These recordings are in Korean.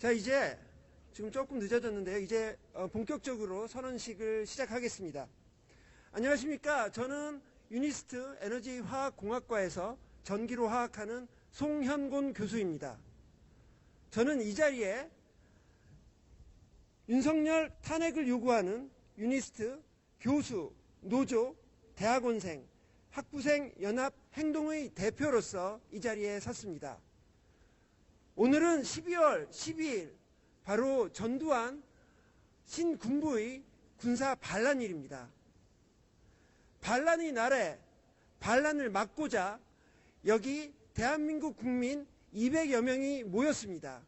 자, 이제 지금 조금 늦어졌는데요. 이제 본격적으로 선언식을 시작하겠습니다. 안녕하십니까. 저는 유니스트 에너지화학공학과에서 전기로 화학하는 송현곤 교수입니다. 저는 이 자리에 윤석열 탄핵을 요구하는 유니스트, 교수, 노조, 대학원생, 학부생 연합 행동의 대표로서 이 자리에 섰습니다. 오늘은 12월 12일 바로 전두환 신군부의 군사 반란일입니다. 반란의 날에 반란을 막고자 여기 대한민국 국민 200여 명이 모였습니다.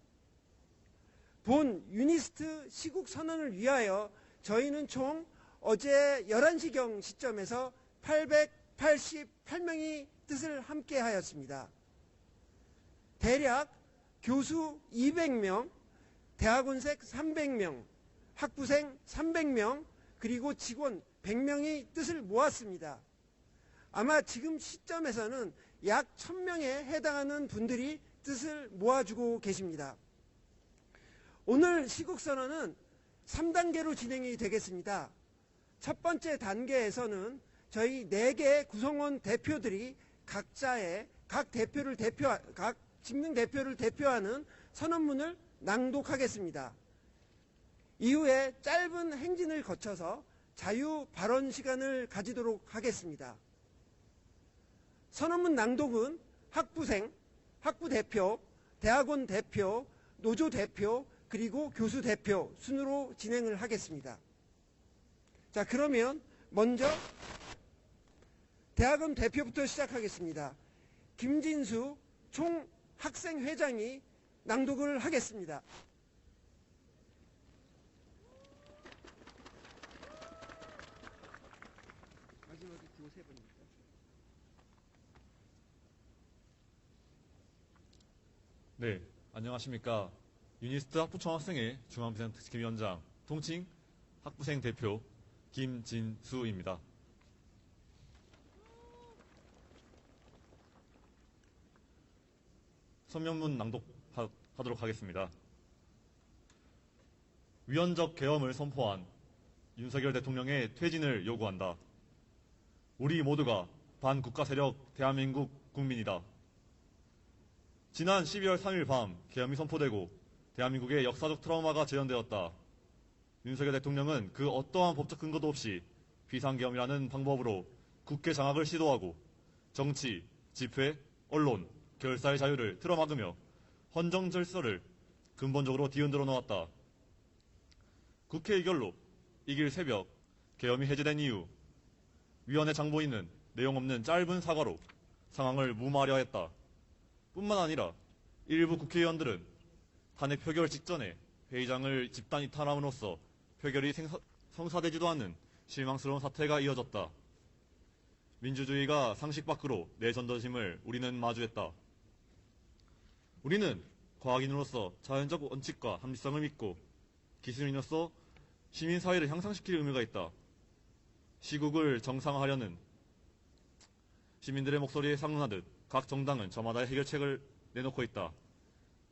본 유니스트 시국 선언을 위하여 저희는 총 어제 11시경 시점에서 888명이 뜻을 함께 하였습니다. 대략 교수 200명, 대학원생 300명, 학부생 300명, 그리고 직원 100명이 뜻을 모았습니다. 아마 지금 시점에서는 약 1000명에 해당하는 분들이 뜻을 모아주고 계십니다. 오늘 시국선언은 3단계로 진행이 되겠습니다. 첫 번째 단계에서는 저희 4개 구성원 대표들이 각자의 각 직능 대표를 대표하는 선언문을 낭독하겠습니다. 이후에 짧은 행진을 거쳐서 자유 발언 시간을 가지도록 하겠습니다. 선언문 낭독은 학부생, 학부 대표, 대학원 대표, 노조 대표, 그리고 교수 대표 순으로 진행을 하겠습니다. 자, 그러면 먼저 대학원 대표부터 시작하겠습니다. 김진수 총학생회장이 낭독을 하겠습니다. 마지막에 기호 3번입니다. 네, 안녕하십니까. 유니스트 학부총학생회 중앙비상특집위원장 통칭 학부생 대표 김진수입니다. 선명문 낭독하도록 하겠습니다. 위헌적 계엄을 선포한 윤석열 대통령의 퇴진을 요구한다. 우리 모두가 반국가 세력 대한민국 국민이다. 지난 12월 3일 밤 계엄이 선포되고 대한민국의 역사적 트라우마가 재현되었다. 윤석열 대통령은 그 어떠한 법적 근거도 없이 비상계엄이라는 방법으로 국회 장악을 시도하고 정치, 집회, 언론, 결사의 자유를 틀어막으며 헌정 질서를 근본적으로 뒤흔들어 놓았다. 국회 의결로 이길 새벽 계엄이 해제된 이후 위원회 장보인은 내용 없는 짧은 사과로 상황을 무마하려 했다. 뿐만 아니라 일부 국회의원들은 탄핵 표결 직전에 회의장을 집단 이탈함으로써 표결이 성사되지도 않는 실망스러운 사태가 이어졌다. 민주주의가 상식 밖으로 내전도심을 우리는 마주했다. 우리는 과학인으로서 자연적 원칙과 합리성을 믿고 기술인으로서 시민사회를 향상시킬 의무가 있다. 시국을 정상화하려는 시민들의 목소리에 상응하듯 각 정당은 저마다의 해결책을 내놓고 있다.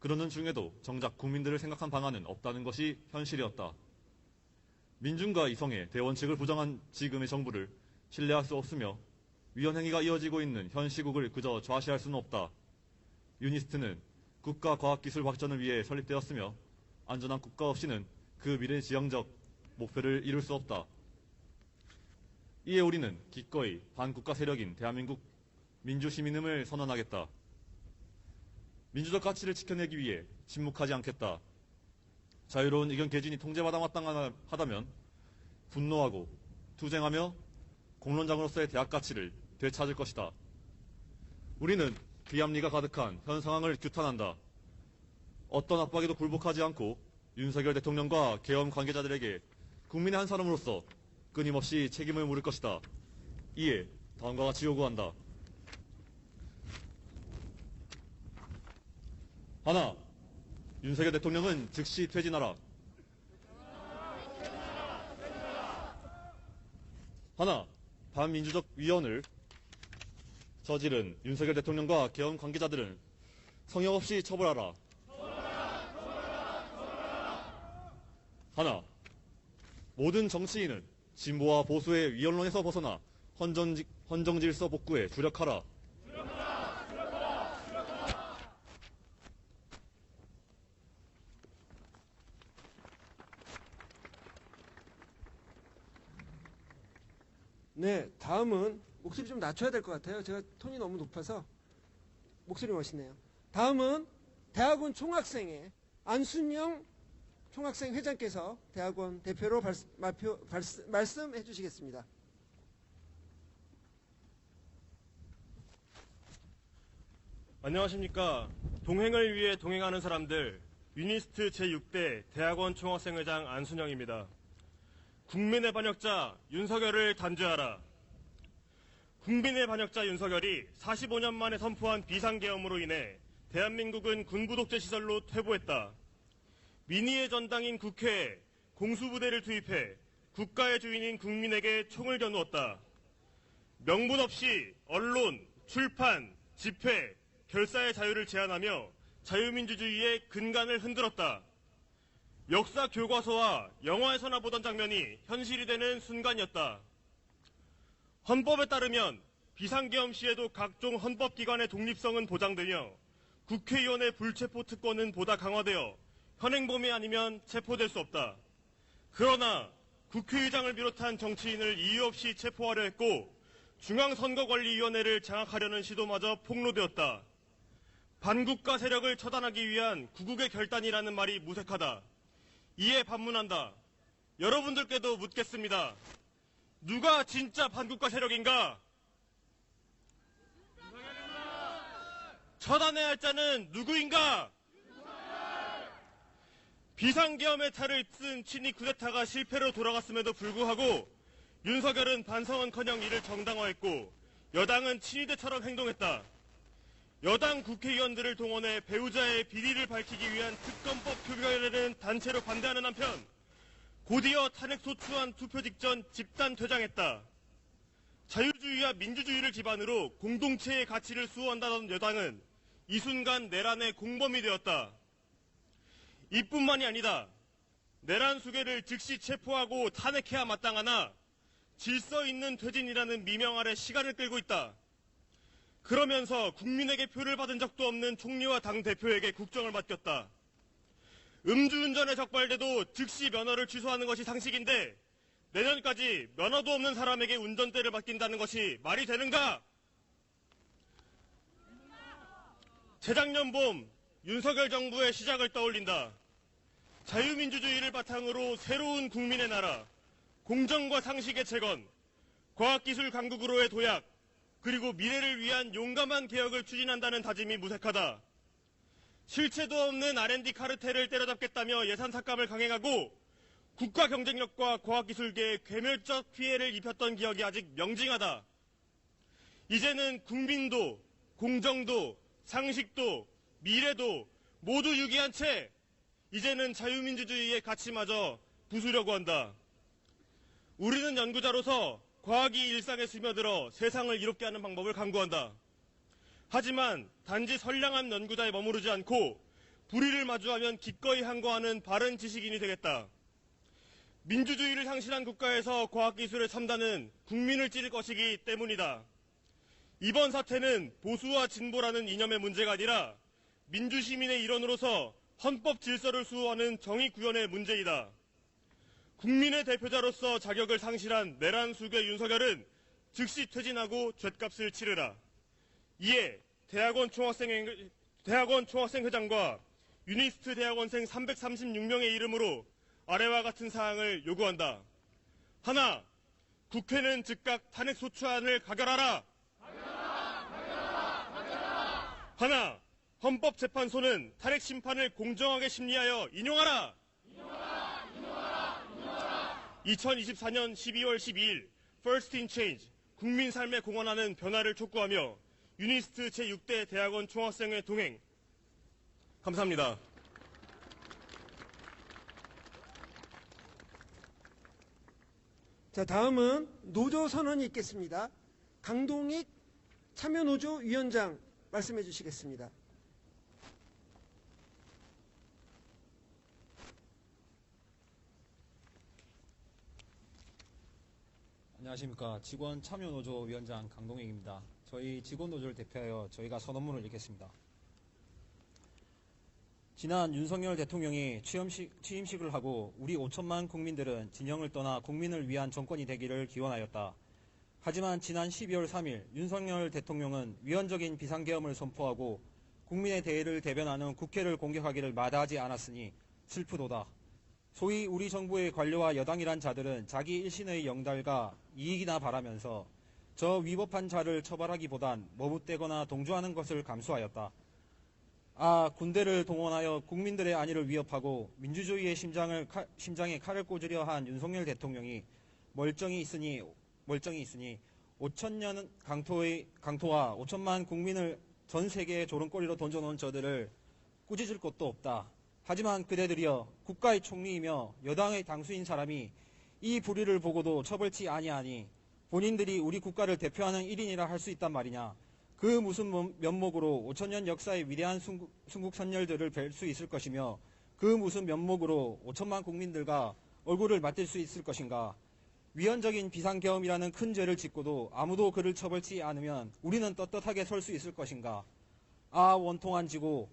그러는 중에도 정작 국민들을 생각한 방안은 없다는 것이 현실이었다. 민중과 이성의 대원칙을 부정한 지금의 정부를 신뢰할 수 없으며 위헌행위가 이어지고 있는 현 시국을 그저 좌시할 수는 없다. 유니스트는 국가 과학기술 발전을 위해 설립되었으며 안전한 국가 없이는 그 미래지향적 목표를 이룰 수 없다. 이에 우리는 기꺼이 반국가 세력인 대한민국 민주시민임을 선언하겠다. 민주적 가치를 지켜내기 위해 침묵하지 않겠다. 자유로운 의견 개진이 통제받아 마땅하다면 분노하고 투쟁하며 공론장으로서의 대학 가치를 되찾을 것이다. 우리는 비합리가 가득한 현 상황을 규탄한다. 어떤 압박에도 굴복하지 않고 윤석열 대통령과 계엄 관계자들에게 국민의 한 사람으로서 끊임없이 책임을 물을 것이다. 이에 다음과 같이 요구한다. 하나, 윤석열 대통령은 즉시 퇴진하라. 하나, 반민주적 위헌을 저지른 윤석열 대통령과 계엄 관계자들은 성역 없이 처벌하라. 하나, 모든 정치인은 진보와 보수의 위언론에서 벗어나 헌정질서 복구에 주력하라. 네, 다음은 목소리 좀 낮춰야 될 것 같아요. 제가 톤이 너무 높아서 목소리 멋있네요. 다음은 대학원 총학생회 안순영 총학생 회장께서 대학원 대표로 말씀해 주시겠습니다. 안녕하십니까. 동행을 위해 동행하는 사람들, 유니스트 제6대 대학원 총학생회장 안순영입니다. 국민의 반역자 윤석열을 단죄하라. 국민의 반역자 윤석열이 45년 만에 선포한 비상계엄으로 인해 대한민국은 군부독재 시설로 퇴보했다. 민의의 전당인 국회에 공수부대를 투입해 국가의 주인인 국민에게 총을 겨누었다. 명분 없이 언론, 출판, 집회, 결사의 자유를 제한하며 자유민주주의의 근간을 흔들었다. 역사 교과서와 영화에서나 보던 장면이 현실이 되는 순간이었다. 헌법에 따르면 비상계엄 시에도 각종 헌법기관의 독립성은 보장되며 국회의원의 불체포 특권은 보다 강화되어 현행범이 아니면 체포될 수 없다. 그러나 국회의장을 비롯한 정치인을 이유 없이 체포하려 했고 중앙선거관리위원회를 장악하려는 시도마저 폭로되었다. 반국가 세력을 처단하기 위한 구국의 결단이라는 말이 무색하다. 이에 반문한다. 여러분들께도 묻겠습니다. 누가 진짜 반국가 세력인가? 처단해야 할 자는 누구인가? 비상계엄의 탈을 쓴 친위 쿠데타가 실패로 돌아갔음에도 불구하고 윤석열은 반성은커녕 이를 정당화했고 여당은 친위대처럼 행동했다. 여당 국회의원들을 동원해 배우자의 비리를 밝히기 위한 특검법 표결에는 단체로 반대하는 한편 곧이어 탄핵소추안 투표 직전 집단 퇴장했다. 자유주의와 민주주의를 기반으로 공동체의 가치를 수호한다던 여당은 이 순간 내란의 공범이 되었다. 이뿐만이 아니다. 내란 수괴를 즉시 체포하고 탄핵해야 마땅하나 질서 있는 퇴진이라는 미명 아래 시간을 끌고 있다. 그러면서 국민에게 표를 받은 적도 없는 총리와 당대표에게 국정을 맡겼다. 음주운전에 적발돼도 즉시 면허를 취소하는 것이 상식인데 내년까지 면허도 없는 사람에게 운전대를 맡긴다는 것이 말이 되는가? 재작년 봄 윤석열 정부의 시작을 떠올린다. 자유민주주의를 바탕으로 새로운 국민의 나라, 공정과 상식의 재건, 과학기술 강국으로의 도약, 그리고 미래를 위한 용감한 개혁을 추진한다는 다짐이 무색하다. 실체도 없는 R&D 카르텔을 때려잡겠다며 예산 삭감을 강행하고 국가 경쟁력과 과학기술계에 괴멸적 피해를 입혔던 기억이 아직 명징하다. 이제는 국민도, 공정도, 상식도, 미래도 모두 유기한 채 이제는 자유민주주의의 가치마저 부수려고 한다. 우리는 연구자로서 과학이 일상에 스며들어 세상을 이롭게 하는 방법을 강구한다. 하지만 단지 선량한 연구자에 머무르지 않고 불의를 마주하면 기꺼이 항거하는 바른 지식인이 되겠다. 민주주의를 상실한 국가에서 과학기술의 첨단은 국민을 찌를 것이기 때문이다. 이번 사태는 보수와 진보라는 이념의 문제가 아니라 민주시민의 일원으로서 헌법 질서를 수호하는 정의 구현의 문제이다. 국민의 대표자로서 자격을 상실한 내란 수괴 윤석열은 즉시 퇴진하고 죗값을 치르라. 이에 대학원 총학생회장과 유니스트 대학원생 336명의 이름으로 아래와 같은 사항을 요구한다. 하나, 국회는 즉각 탄핵소추안을 가결하라. 하나, 헌법재판소는 탄핵심판을 공정하게 심리하여 인용하라. 2024년 12월 12일 First in Change, 국민 삶에 공헌하는 변화를 촉구하며 유니스트 제6대 대학원 총학생회 동행. 감사합니다. 자, 다음은 노조 선언이 있겠습니다. 강동익 참여노조 위원장 말씀해 주시겠습니다. 안녕하십니까. 직원 참여노조 위원장 강동익입니다. 저희 직원노조를 대표하여 저희가 선언문을 읽겠습니다. 지난 윤석열 대통령이 취임식을 하고 우리 5천만 국민들은 진영을 떠나 국민을 위한 정권이 되기를 기원하였다. 하지만 지난 12월 3일 윤석열 대통령은 위헌적인 비상계엄을 선포하고 국민의 대의를 대변하는 국회를 공격하기를 마다하지 않았으니 슬프도다. 소위 우리 정부의 관료와 여당이란 자들은 자기 일신의 영달과 이익이나 바라면서 저 위법한 자를 처벌하기보단 머뭇대거나 동조하는 것을 감수하였다. 군대를 동원하여 국민들의 안위를 위협하고 민주주의의 심장에 칼을 꽂으려 한 윤석열 대통령이 멀쩡히 있으니 5천년 강토와 5천만 국민을 전 세계의 조롱거리로 던져놓은 저들을 꾸짖을 것도 없다. 하지만 그대들이여 국가의 총리이며 여당의 당수인 사람이 이 불의를 보고도 처벌치 아니하니 본인들이 우리 국가를 대표하는 1인이라 할 수 있단 말이냐. 그 무슨 면목으로 5천년 역사의 위대한 순국 선열들을 뵐 수 있을 것이며 그 무슨 면목으로 5천만 국민들과 얼굴을 맞댈 수 있을 것인가. 위헌적인 비상계엄이라는 큰 죄를 짓고도 아무도 그를 처벌치 않으면 우리는 떳떳하게 설 수 있을 것인가. 원통한 지고,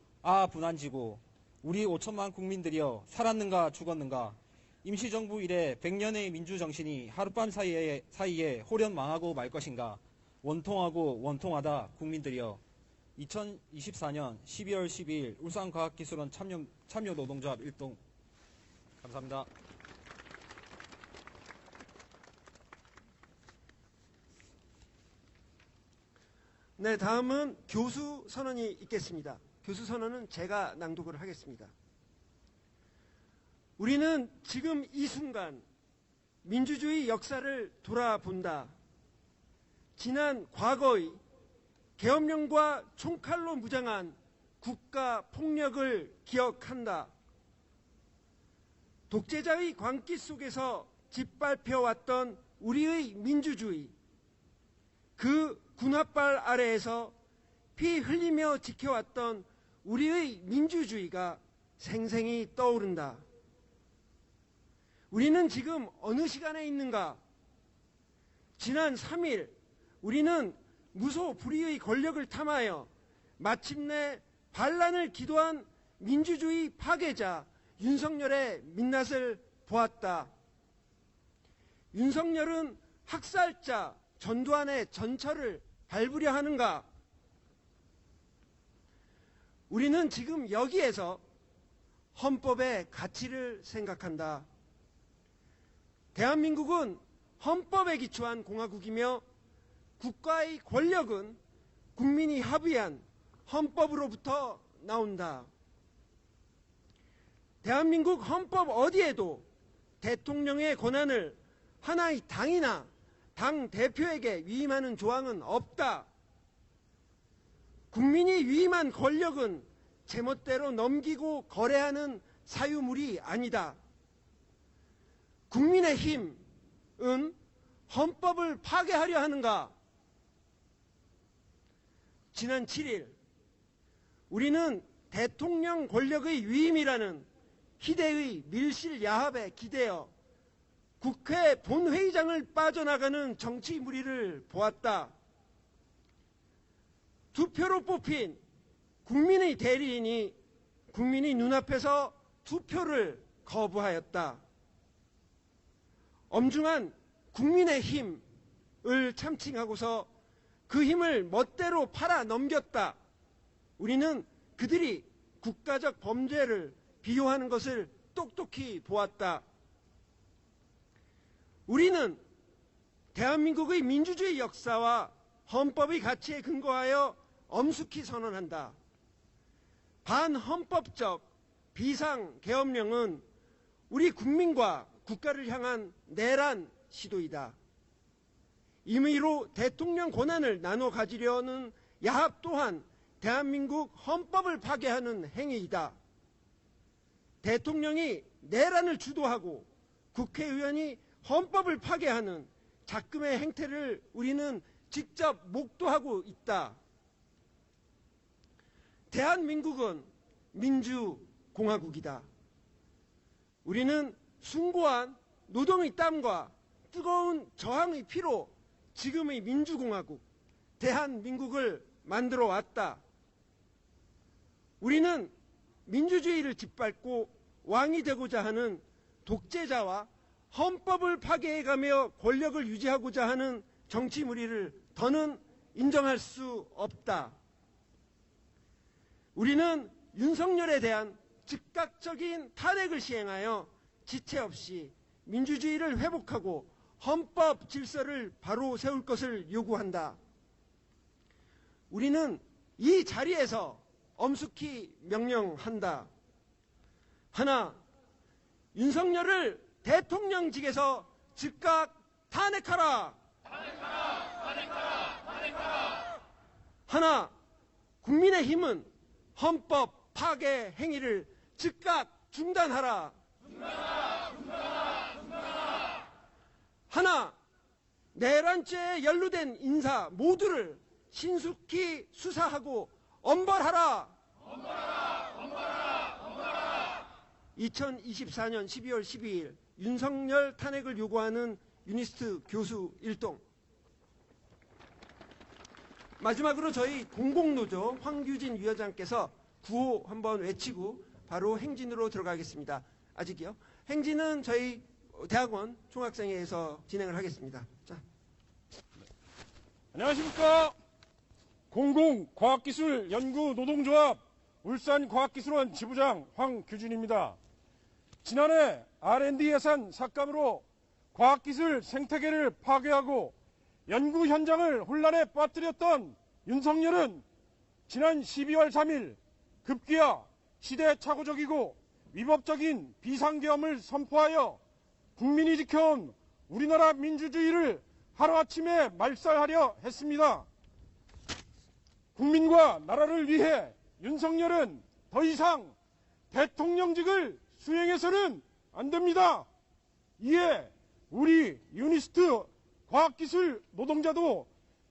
분한 지고, 우리 5천만 국민들이여 살았는가 죽었는가. 임시정부 이래 100년의 민주정신이 하룻밤 사이에 호련 망하고 말 것인가. 원통하고 원통하다 국민들이여. 2024년 12월 12일 울산과학기술원 참여노동조합 1동. 감사합니다. 네, 다음은 교수 선언이 있겠습니다. 교수 선언은 제가 낭독을 하겠습니다. 우리는 지금 이 순간 민주주의 역사를 돌아본다. 지난 과거의 계엄령과 총칼로 무장한 국가 폭력을 기억한다. 독재자의 광기 속에서 짓밟혀왔던 우리의 민주주의, 그 군홧발 아래에서 피 흘리며 지켜왔던 우리의 민주주의가 생생히 떠오른다. 우리는 지금 어느 시간에 있는가? 지난 3일 우리는 무소불위의 권력을 탐하여 마침내 반란을 기도한 민주주의 파괴자 윤석열의 민낯을 보았다. 윤석열은 학살자 전두환의 전철을 밟으려 하는가? 우리는 지금 여기에서 헌법의 가치를 생각한다. 대한민국은 헌법에 기초한 공화국이며 국가의 권력은 국민이 합의한 헌법으로부터 나온다. 대한민국 헌법 어디에도 대통령의 권한을 하나의 당이나 당 대표에게 위임하는 조항은 없다. 국민이 위임한 권력은 제멋대로 넘기고 거래하는 사유물이 아니다. 국민의힘은 헌법을 파괴하려 하는가? 지난 7일 우리는 대통령 권력의 위임이라는 희대의 밀실야합에 기대어 국회 본회의장을 빠져나가는 정치 무리를 보았다. 투표로 뽑힌 국민의 대리인이 국민의 눈앞에서 투표를 거부하였다. 엄중한 국민의힘을 참칭하고서 그 힘을 멋대로 팔아 넘겼다. 우리는 그들이 국가적 범죄를 비호하는 것을 똑똑히 보았다. 우리는 대한민국의 민주주의 역사와 헌법의 가치에 근거하여 엄숙히 선언한다. 반헌법적 비상계엄령은 우리 국민과 국가를 향한 내란 시도이다. 임의로 대통령 권한을 나눠 가지려는 야합 또한 대한민국 헌법을 파괴하는 행위이다. 대통령이 내란을 주도하고 국회의원이 헌법을 파괴하는 작금의 행태를 우리는 직접 목도하고 있다. 대한민국은 민주공화국이다. 우리는 숭고한 노동의 땀과 뜨거운 저항의 피로 지금의 민주공화국, 대한민국을 만들어 왔다. 우리는 민주주의를 짓밟고 왕이 되고자 하는 독재자와 헌법을 파괴해가며 권력을 유지하고자 하는 정치 무리를 더는 인정할 수 없다. 우리는 윤석열에 대한 즉각적인 탄핵을 시행하여 지체 없이 민주주의를 회복하고 헌법 질서를 바로 세울 것을 요구한다. 우리는 이 자리에서 엄숙히 명령한다. 하나, 윤석열을 대통령직에서 즉각 탄핵하라. 하나, 국민의힘은 헌법 파괴 행위를 즉각 중단하라. 하나, 내란죄에 연루된 인사 모두를 신속히 수사하고 엄벌하라. 2024년 12월 12일 윤석열 탄핵을 요구하는 유니스트 교수 일동. 마지막으로 저희 공공노조 황규진 위원장께서 구호 한번 외치고 바로 행진으로 들어가겠습니다. 아직이요? 행진은 저희 대학원 총학생회에서 진행을 하겠습니다. 자. 안녕하십니까. 공공과학기술연구노동조합 울산과학기술원 지부장 황규진입니다. 지난해 R&D 예산 삭감으로 과학기술 생태계를 파괴하고 연구 현장을 혼란에 빠뜨렸던 윤석열은 지난 12월 3일 급기야 시대착오적이고 위법적인 비상계엄을 선포하여 국민이 지켜온 우리나라 민주주의를 하루아침에 말살하려 했습니다. 국민과 나라를 위해 윤석열은 더 이상 대통령직을 수행해서는 안 됩니다. 이에 우리 유니스트 과학기술 노동자도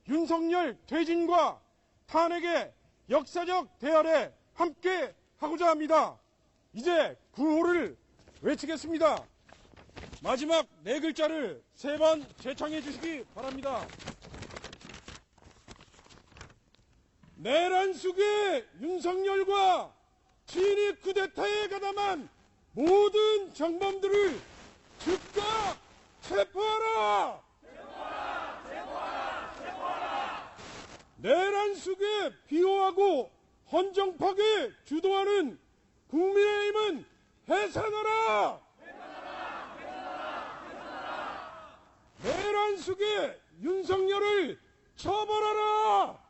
윤석열 퇴진과 탄핵의 역사적 대열에 함께 하고자 합니다. 이제 구호를 외치겠습니다. 마지막 네 글자를 세 번 재창해 주시기 바랍니다. 내란 속의 윤석열과 친위 쿠데타에 가담한 모든 정범들을 즉각 체포하라! 내란 속에 비호하고 헌정 파괴 주도하는 국민의힘은 해산하라! 내란 속에 윤석열을 처벌하라!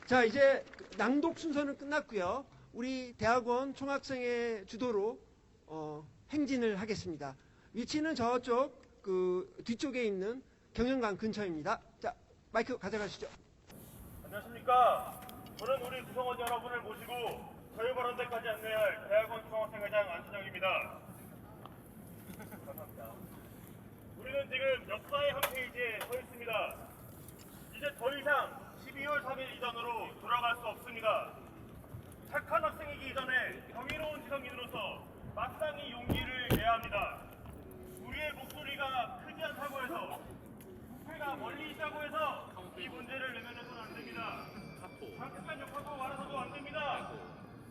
자, 이제 낭독 순서는 끝났고요. 우리 대학원 총학생회 주도로 행진을 하겠습니다. 위치는 저쪽 그 뒤쪽에 있는 경영관 근처입니다. 자, 마이크 가져가시죠. 안녕하십니까. 저는 우리 구성원 여러분을 모시고 자유발언대까지 안내할 대학원 총학생회장 안신영입니다. 감사합니다. 우리는 지금 역사의 한 페이지에 서 있습니다. 이제 더 이상 12월 3일 이전으로 돌아갈 수 없습니다. 착한 학생이기 이전에 경이로운 지성인으로서 마땅히 용기를 내야 합니다. 우리의 목소리가 크지 않다고 해서 국회가 멀리 있다고 해서 이 문제를 내면서는 안 됩니다. 잠깐 욕하고 말아서도 안 됩니다.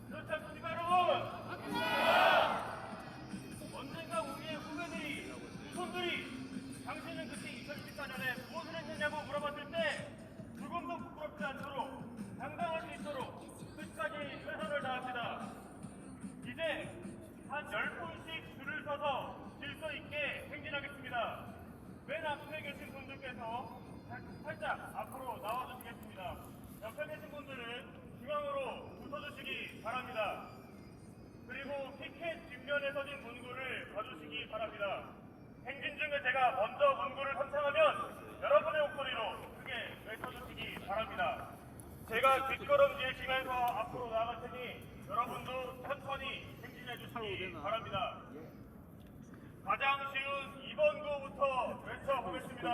그렇지 않습니까, 여러분? 언젠가 우리의 후배들이, 후손들이 당신은 그때 2014년에 무엇을 했느냐고 물어봤을 때 조금도 부끄럽지 않도록 당당할 수 있도록 끝까지 최선을 다합니다. 이제 한 10분씩 줄을 서서 질서 있게 행진하겠습니다. 맨 앞에 계신 분들께서 살짝 앞으로 나와주시겠습니다. 옆에 계신 분들은 중앙으로 붙어주시기 바랍니다. 그리고 피켓 뒷면에 서진 문구를 봐주시기 바랍니다. 행진 중에 제가 먼저 문구를 선창하면 여러분의 목소리로 크게 외쳐주시기 바랍니다. 제가 뒷걸음질 치면서 앞으로 나아갈 테니 여러분도 천천히 행진해 주시기 바랍니다. 가장 쉬운 2번 구부터 외쳐보겠습니다.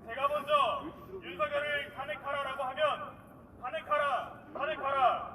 제가 먼저 윤석열을 탄핵하라라고 하면 탄핵하라, 탄핵하라,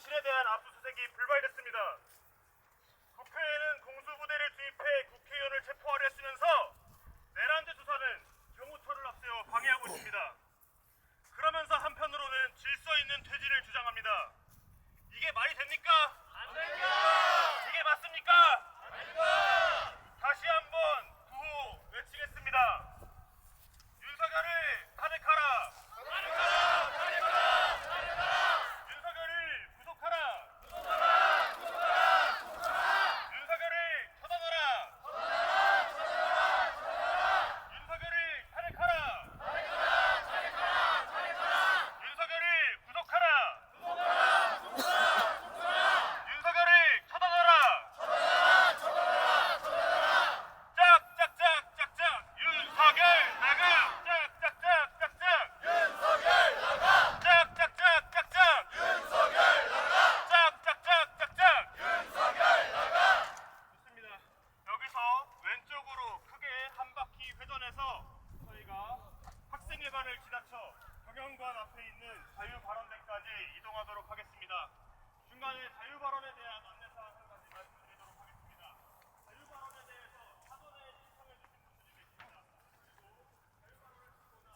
당신에 대한 압수수색이 불발됐습니다. 국회에는 공수부대를 투입해 국회의원을 체포하려 했으면서 내란죄 수사는 경호처를 앞세워 방해하고 있습니다. 그러면서 한편으로는 질서 있는 퇴진을 주장합니다. 이게 말이 됩니까? 안 됩니다. 이게 맞습니까? 아닙니다. 다시 한번 구호 외치겠습니다. 윤석열을 탄핵하라. 탄핵하라. 탄핵하라. 탄핵하라. 윤석열을 구속하라. 구속하라. 구속하라. 구속하라. 윤석열을 처단하라. 처단하라. 처단하라. 처단하라. 윤석열을 탄핵하라. 탄핵하라. 탄핵하라. 탄핵하라. 윤석열을 구속하라. 구속하라. 구속하라. 구속하라. 윤석열을 처단하라. 처단하라. 처단하라. 처단하라. 짝짝짝 짝짝 윤석열 나가. 짝짝짝 짝짝 윤석열 나가. 짝짝짝 짝짝 윤석열 나가. 짝짝짝 짝짝 윤석열 나가. 좋습니다. 여기서 왼쪽으로 크게 한 바퀴 회전해서 저희가 학생회관을 지나쳐 경영관 앞에 있는 자유발언대까지 이동하도록 하겠습니다. 중간에 자유발언에 대한 안내사항 한 가지 말씀드리도록 하겠습니다. 자유발언에 대해서 사전에 신청해 주신 분들이 계십니다. 그리고 자유발언을 듣거나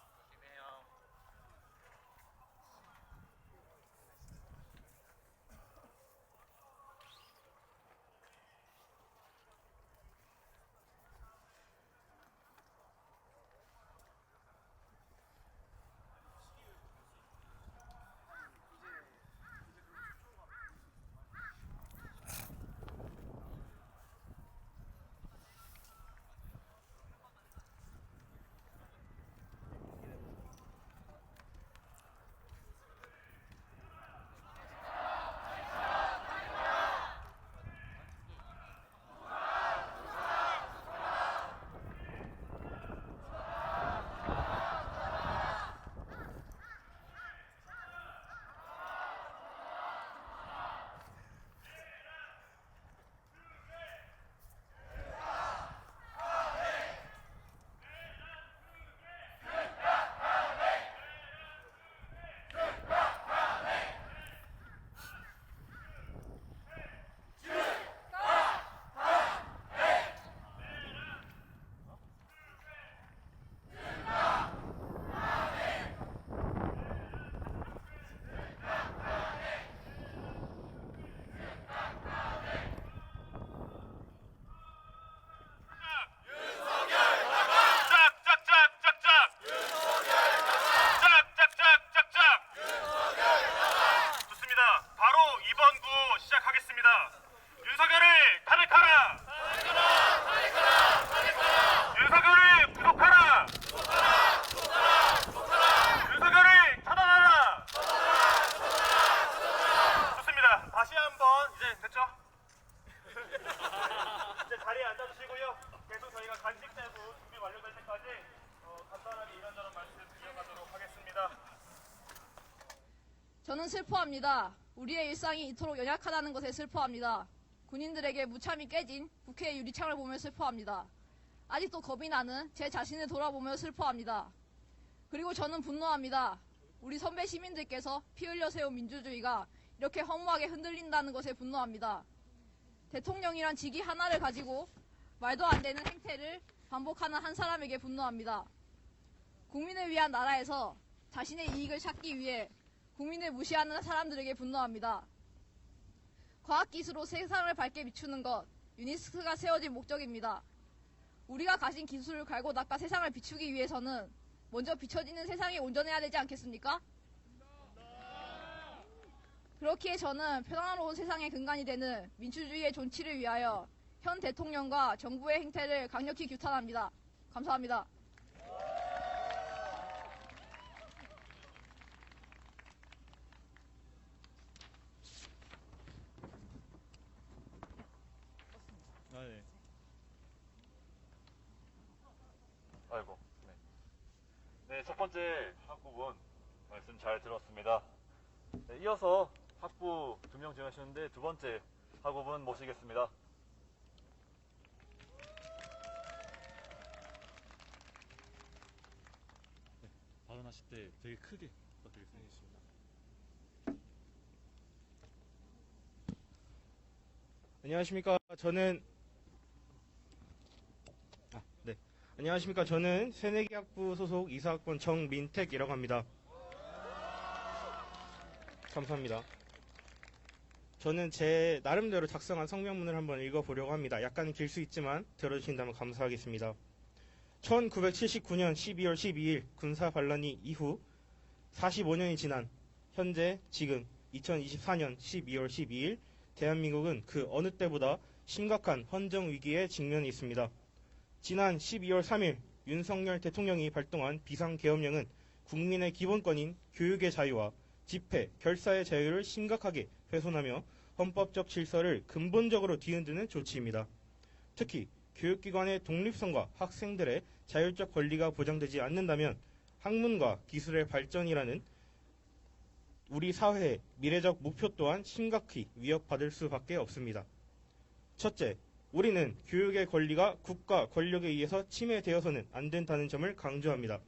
저는 슬퍼합니다. 우리의 일상이 이토록 연약하다는 것에 슬퍼합니다. 군인들에게 무참히 깨진 국회의 유리창을 보며 슬퍼합니다. 아직도 겁이 나는 제 자신을 돌아보며 슬퍼합니다. 그리고 저는 분노합니다. 우리 선배 시민들께서 피 흘려 세운 민주주의가 이렇게 허무하게 흔들린다는 것에 분노합니다. 대통령이란 직위 하나를 가지고 말도 안 되는 행태를 반복하는 한 사람에게 분노합니다. 국민을 위한 나라에서 자신의 이익을 찾기 위해 국민을 무시하는 사람들에게 분노합니다. 과학기술로 세상을 밝게 비추는 것, 유니스크가 세워진 목적입니다. 우리가 가진 기술을 갈고 닦아 세상을 비추기 위해서는 먼저 비춰지는 세상이 온전해야 되지 않겠습니까? 그렇기에 저는 평화로운 세상의 근간이 되는 민주주의의 존치를 위하여 현 대통령과 정부의 행태를 강력히 규탄합니다. 감사합니다. 네. 아이고. 네. 네, 첫 번째 학부분 말씀 잘 들었습니다. 네, 이어서 학부 2명 지원하시는데 두 번째 학부분 모시겠습니다. 네, 발언하실 때 되게 크게 부탁드리겠습니다. 안녕하십니까. 저는 새내기학부 소속 이사학번 정민택이라고 합니다. 감사합니다. 저는 제 나름대로 작성한 성명문을 한번 읽어보려고 합니다. 약간 길 수 있지만 들어주신다면 감사하겠습니다. 1979년 12월 12일 군사 반란이 이후 45년이 지난 현재 지금 2024년 12월 12일 대한민국은 그 어느 때보다 심각한 헌정 위기에 직면해 있습니다. 지난 12월 3일 윤석열 대통령이 발동한 비상계엄령은 국민의 기본권인 교육의 자유와 집회, 결사의 자유를 심각하게 훼손하며 헌법적 질서를 근본적으로 뒤흔드는 조치입니다. 특히 교육기관의 독립성과 학생들의 자율적 권리가 보장되지 않는다면 학문과 기술의 발전이라는 우리 사회의 미래적 목표 또한 심각히 위협받을 수밖에 없습니다. 첫째, 우리는 교육의 권리가 국가 권력에 의해서 침해되어서는 안 된다는 점을 강조합니다.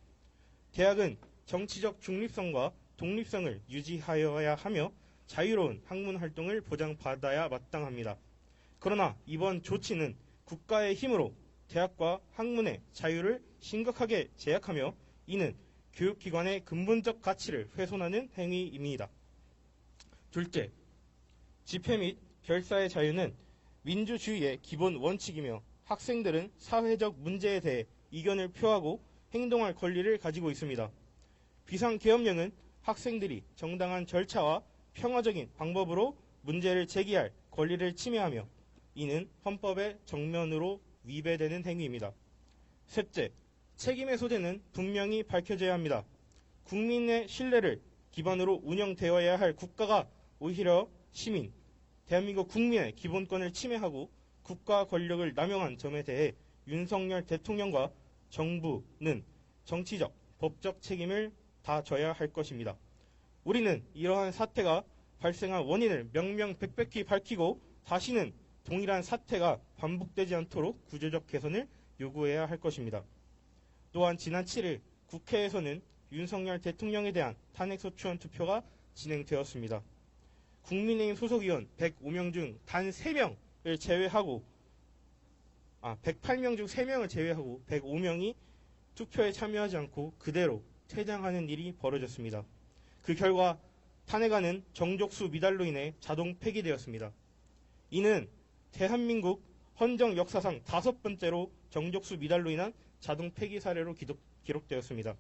대학은 정치적 중립성과 독립성을 유지하여야 하며 자유로운 학문 활동을 보장받아야 마땅합니다. 그러나 이번 조치는 국가의 힘으로 대학과 학문의 자유를 심각하게 제약하며 이는 교육기관의 근본적 가치를 훼손하는 행위입니다. 둘째, 집회 및 결사의 자유는 민주주의의 기본 원칙이며 학생들은 사회적 문제에 대해 의견을 표하고 행동할 권리를 가지고 있습니다. 비상계엄령은 학생들이 정당한 절차와 평화적인 방법으로 문제를 제기할 권리를 침해하며 이는 헌법의 정면으로 위배되는 행위입니다. 셋째, 책임의 소재는 분명히 밝혀져야 합니다. 국민의 신뢰를 기반으로 운영되어야 할 국가가 오히려 시민, 대한민국 국민의 기본권을 침해하고 국가 권력을 남용한 점에 대해 윤석열 대통령과 정부는 정치적, 법적 책임을 다 져야 할 것입니다. 우리는 이러한 사태가 발생한 원인을 명명백백히 밝히고 다시는 동일한 사태가 반복되지 않도록 구조적 개선을 요구해야 할 것입니다. 또한 지난 7일 국회에서는 윤석열 대통령에 대한 탄핵소추안 투표가 진행되었습니다. 국민의힘 소속 의원 105명 중 단 3명을 제외하고 108명 중 3명을 제외하고 105명이 투표에 참여하지 않고 그대로 퇴장하는 일이 벌어졌습니다. 그 결과 탄핵안은 정족수 미달로 인해 자동 폐기되었습니다. 이는 대한민국 헌정 역사상 5번째로 정족수 미달로 인한 자동 폐기 사례로 기록되었습니다.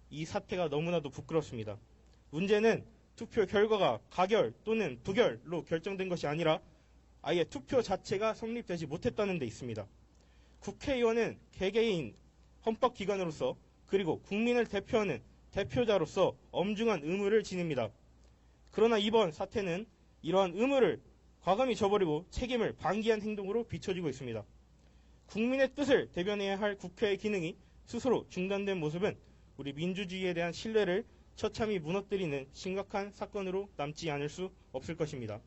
이 사태가 너무나도 부끄럽습니다. 문제는 투표 결과가 가결 또는 부결로 결정된 것이 아니라 아예 투표 자체가 성립되지 못했다는 데 있습니다. 국회의원은 개개인 헌법기관으로서 그리고 국민을 대표하는 대표자로서 엄중한 의무를 지닙니다. 그러나 이번 사태는 이러한 의무를 과감히 저버리고 책임을 방기한 행동으로 비춰지고 있습니다. 국민의 뜻을 대변해야 할 국회의 기능이 스스로 중단된 모습은 우리 민주주의에 대한 신뢰를 처참히 무너뜨리는 심각한 사건으로 남지 않을 수 없을 것입니다.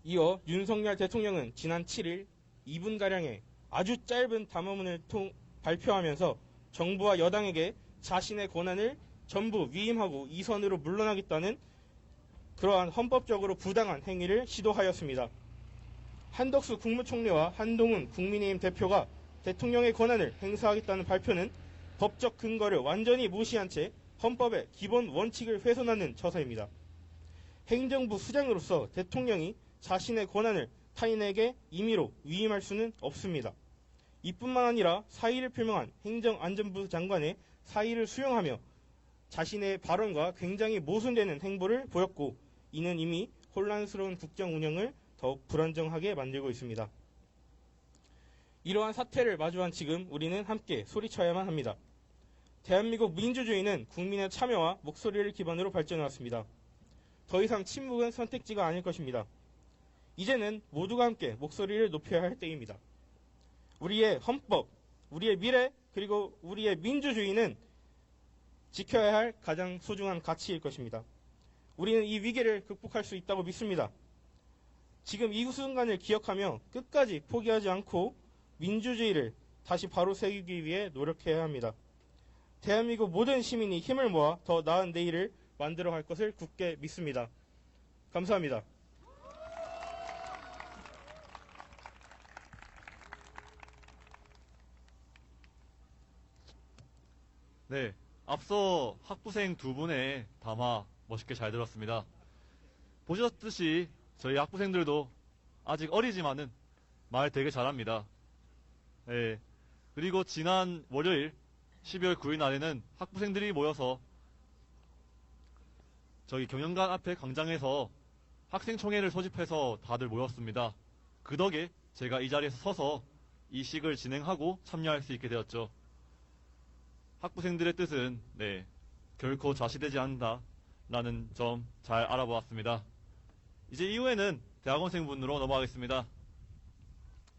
이어 윤석열 대통령은 지난 7일 2분가량의 아주 짧은 담화문을 발표하면서 정부와 여당에게 자신의 권한을 전부 위임하고 이선으로 물러나겠다는 그러한 헌법적으로 부당한 행위를 시도하였습니다. 한덕수 국무총리와 한동훈 국민의힘 대표가 대통령의 권한을 행사하겠다는 발표는 법적 근거를 완전히 무시한 채 헌법의 기본 원칙을 훼손하는 처사입니다. 행정부 수장으로서 대통령이 자신의 권한을 타인에게 임의로 위임할 수는 없습니다. 이뿐만 아니라 사의를 표명한 행정안전부 장관의 사의를 수용하며 자신의 발언과 굉장히 모순되는 행보를 보였고 이는 이미 혼란스러운 국정 운영을 더욱 불안정하게 만들고 있습니다. 이러한 사태를 마주한 지금 우리는 함께 소리쳐야만 합니다. 대한민국 민주주의는 국민의 참여와 목소리를 기반으로 발전해왔습니다. 더 이상 침묵은 선택지가 아닐 것입니다. 이제는 모두가 함께 목소리를 높여야 할 때입니다. 우리의 헌법, 우리의 미래, 그리고 우리의 민주주의는 지켜야 할 가장 소중한 가치일 것입니다. 우리는 이 위기를 극복할 수 있다고 믿습니다. 지금 이 순간을 기억하며 끝까지 포기하지 않고 민주주의를 다시 바로 세우기 위해 노력해야 합니다. 대한민국 모든 시민이 힘을 모아 더 나은 내일을 만들어갈 것을 굳게 믿습니다. 감사합니다. 네, 앞서 학부생 두 분의 담화 멋있게 잘 들었습니다. 보셨듯이 저희 학부생들도 아직 어리지만은 말 되게 잘합니다. 네, 그리고 지난 월요일 12월 9일 날에는 학부생들이 모여서 저기 경영관 앞에 광장에서 학생총회를 소집해서 다들 모였습니다. 그 덕에 제가 이 자리에서 서서 이 식을 진행하고 참여할 수 있게 되었죠. 학부생들의 뜻은 결코 좌시되지 않는다라는 점 잘 알아보았습니다. 이제 이후에는 대학원생분으로 넘어가겠습니다.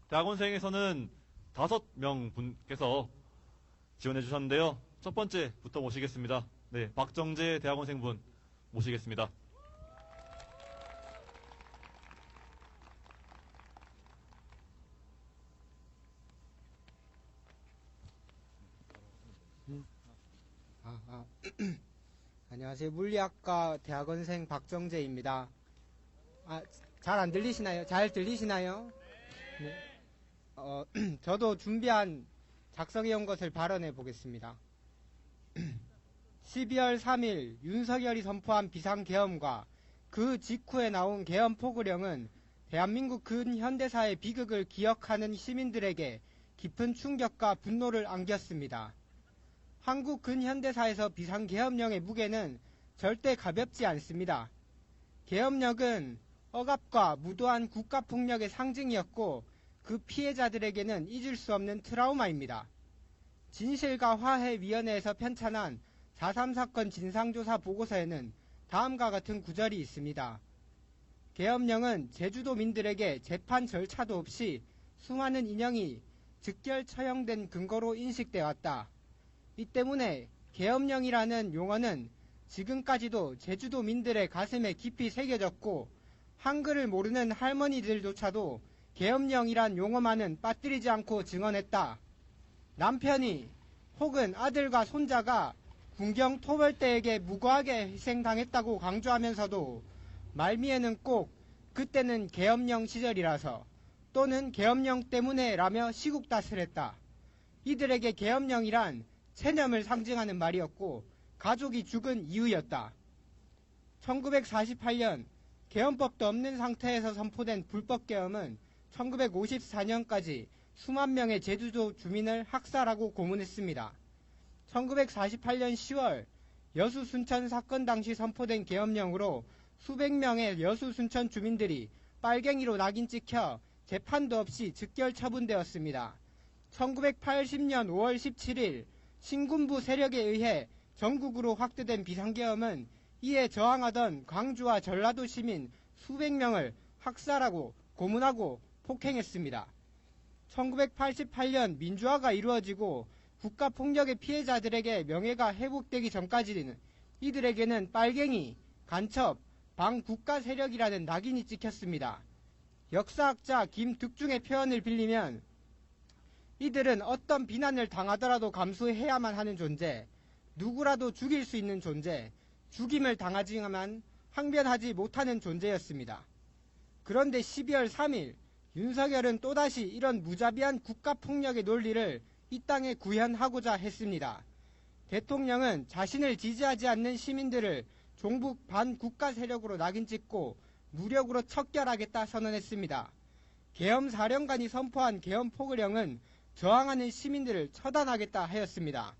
대학원생에서는 5명 분께서 지원해 주셨는데요. 첫 번째부터 모시겠습니다. 네, 박정재 대학원생분 모시겠습니다. 안녕하세요. 물리학과 대학원생 박정재입니다. 잘 안 들리시나요? 잘 들리시나요? 네. 저도 준비한 작성해온 것을 발언해 보겠습니다. 12월 3일 윤석열이 선포한 비상계엄과 그 직후에 나온 계엄 포고령은 대한민국 근현대사의 비극을 기억하는 시민들에게 깊은 충격과 분노를 안겼습니다. 한국 근현대사에서 비상계엄령의 무게는 절대 가볍지 않습니다. 계엄령은 억압과 무도한 국가폭력의 상징이었고 그 피해자들에게는 잊을 수 없는 트라우마입니다. 진실과 화해위원회에서 편찬한 4.3 사건 진상조사 보고서에는 다음과 같은 구절이 있습니다. 계엄령은 제주도민들에게 재판 절차도 없이 수많은 인형이 즉결 처형된 근거로 인식되어 왔다. 이 때문에 계엄령이라는 용어는 지금까지도 제주도민들의 가슴에 깊이 새겨졌고 한글을 모르는 할머니들조차도 계엄령이란 용어만은 빠뜨리지 않고 증언했다. 남편이 혹은 아들과 손자가 군경 토벌대에게 무고하게 희생당했다고 강조하면서도 말미에는 꼭 그때는 계엄령 시절이라서 또는 계엄령 때문에 라며 시국탓을 했다. 이들에게 계엄령이란 체념을 상징하는 말이었고 가족이 죽은 이유였다. 1948년 계엄법도 없는 상태에서 선포된 불법계엄은 1954년까지 수만 명의 제주도 주민을 학살하고 고문했습니다. 1948년 10월 여수 순천 사건 당시 선포된 계엄령으로 수백 명의 여수 순천 주민들이 빨갱이로 낙인 찍혀 재판도 없이 즉결 처분되었습니다. 1980년 5월 17일 신군부 세력에 의해 전국으로 확대된 비상계엄은 이에 저항하던 광주와 전라도 시민 수백 명을 학살하고 고문하고 폭행했습니다. 1988년 민주화가 이루어지고 국가폭력의 피해자들에게 명예가 회복되기 전까지는 이들에게는 빨갱이, 간첩, 반국가 세력이라는 낙인이 찍혔습니다. 역사학자 김득중의 표현을 빌리면 이들은 어떤 비난을 당하더라도 감수해야만 하는 존재, 누구라도 죽일 수 있는 존재, 죽임을 당하지만 항변하지 못하는 존재였습니다. 그런데 12월 3일 윤석열은 또다시 이런 무자비한 국가폭력의 논리를 이 땅에 구현하고자 했습니다. 대통령은 자신을 지지하지 않는 시민들을 종북 반국가 세력으로 낙인 찍고 무력으로 척결하겠다 선언했습니다. 계엄사령관이 선포한 계엄포고령은 저항하는 시민들을 처단하겠다 하였습니다.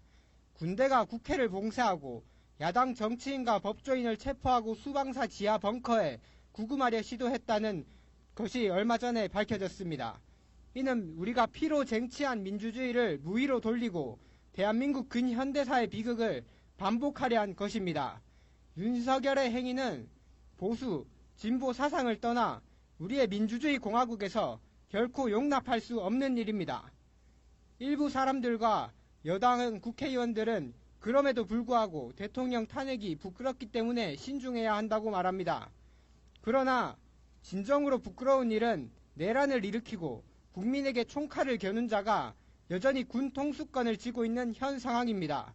군대가 국회를 봉쇄하고 야당 정치인과 법조인을 체포하고 수방사 지하 벙커에 구금하려 시도했다는 것이 얼마 전에 밝혀졌습니다. 이는 우리가 피로 쟁취한 민주주의를 무위로 돌리고 대한민국 근현대사의 비극을 반복하려 한 것입니다. 윤석열의 행위는 보수, 진보 사상을 떠나 우리의 민주주의 공화국에서 결코 용납할 수 없는 일입니다. 일부 사람들과 여당 국회의원들은 그럼에도 불구하고 대통령 탄핵이 부끄럽기 때문에 신중해야 한다고 말합니다. 그러나 진정으로 부끄러운 일은 내란을 일으키고 국민에게 총칼을 겨눈 자가 여전히 군 통수권을 쥐고 있는 현 상황입니다.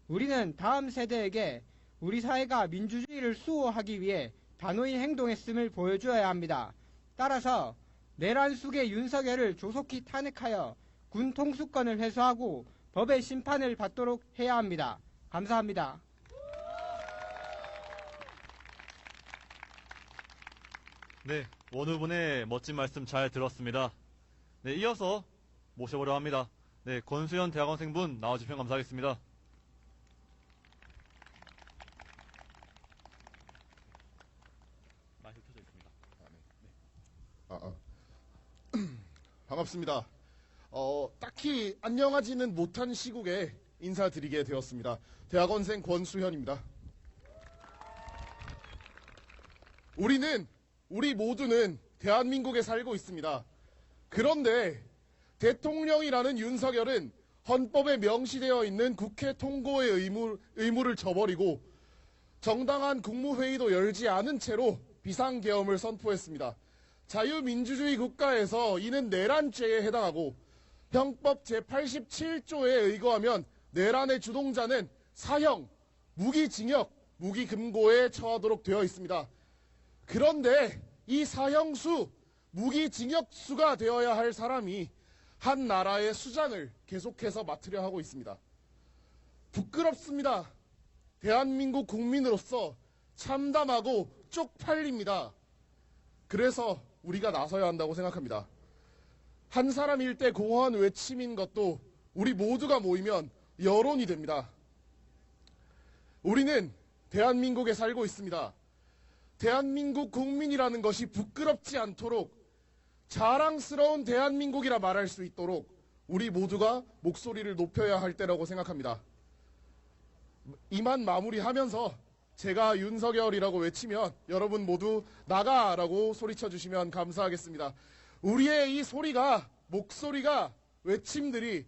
우리는 다음 세대에게 우리 사회가 민주주의를 수호하기 위해 단호히 행동했음을 보여줘야 합니다. 따라서 내란 숙의 윤석열을 조속히 탄핵하여 군 통수권을 회수하고 법의 심판을 받도록 해야 합니다. 감사합니다. 네, 원 후보의 멋진 말씀 잘 들었습니다. 네, 이어서 모셔보려 합니다. 네, 권수현 대학원생분 나와주시면 감사하겠습니다. 마이크 켜져 있습니다. 반갑습니다. 딱히 안녕하지는 못한 시국에 인사드리게 되었습니다. 대학원생 권수현입니다. 우리 모두는 대한민국에 살고 있습니다. 그런데 대통령이라는 윤석열은 헌법에 명시되어 있는 국회 통고의 의무를 저버리고 정당한 국무회의도 열지 않은 채로 비상계엄을 선포했습니다. 자유민주주의 국가에서 이는 내란죄에 해당하고 형법 제87조에 의거하면 내란의 주동자는 사형, 무기징역, 무기금고에 처하도록 되어 있습니다. 그런데 이 사형수, 무기징역수가 되어야 할 사람이 한 나라의 수장을 계속해서 맡으려 하고 있습니다. 부끄럽습니다. 대한민국 국민으로서 참담하고 쪽팔립니다. 그래서 우리가 나서야 한다고 생각합니다. 한 사람 일대 공허한 외침인 것도 우리 모두가 모이면 여론이 됩니다. 우리는 대한민국에 살고 있습니다. 대한민국 국민이라는 것이 부끄럽지 않도록 자랑스러운 대한민국이라 말할 수 있도록 우리 모두가 목소리를 높여야 할 때라고 생각합니다. 이만 마무리하면서 제가 윤석열이라고 외치면 여러분 모두 나가라고 소리쳐 주시면 감사하겠습니다. 우리의 이 소리가, 목소리가, 외침들이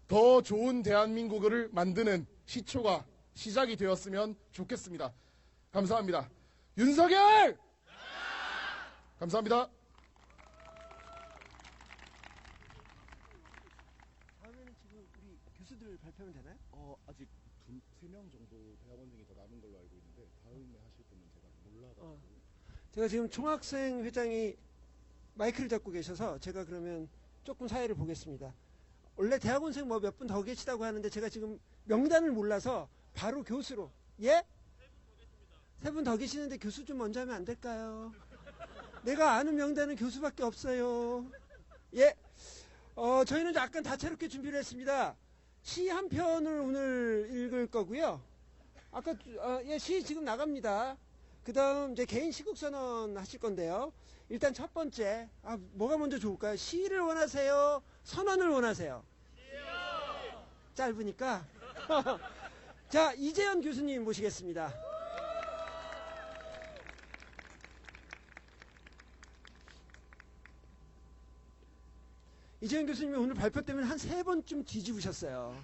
더 좋은 대한민국을 만드는 시초가 시작이 되었으면 좋겠습니다. 감사합니다. 윤석열! 감사합니다. 다음에는 지금 우리 교수들 발표하면 되나요? 아직 3명 정도 대학원생이 더 남은 걸로 알고 있는데 다음에 하실 분은 제가 몰라가지고. 제가 지금 총학생 회장이 마이크를 잡고 계셔서 제가 그러면 조금 사회를 보겠습니다. 원래 대학원생 뭐 몇 분 더 계시다고 하는데 제가 지금 명단을 몰라서 바로 교수로. 예? 3분 더 계시는데 교수 좀 먼저 하면 안 될까요? 내가 아는 명단은 교수밖에 없어요. 예? 저희는 약간 다채롭게 준비를 했습니다. 시 한 편을 오늘 읽을 거고요. 아까 시 지금 나갑니다. 그 다음 이제 개인 시국 선언 하실 건데요. 일단 첫 번째, 뭐가 먼저 좋을까요? 시를 원하세요? 선언을 원하세요? 시요! 짧으니까. 자, 이재현 교수님 모시겠습니다. 이재현 교수님이 오늘 발표 때문에 한 3번쯤 뒤집으셨어요.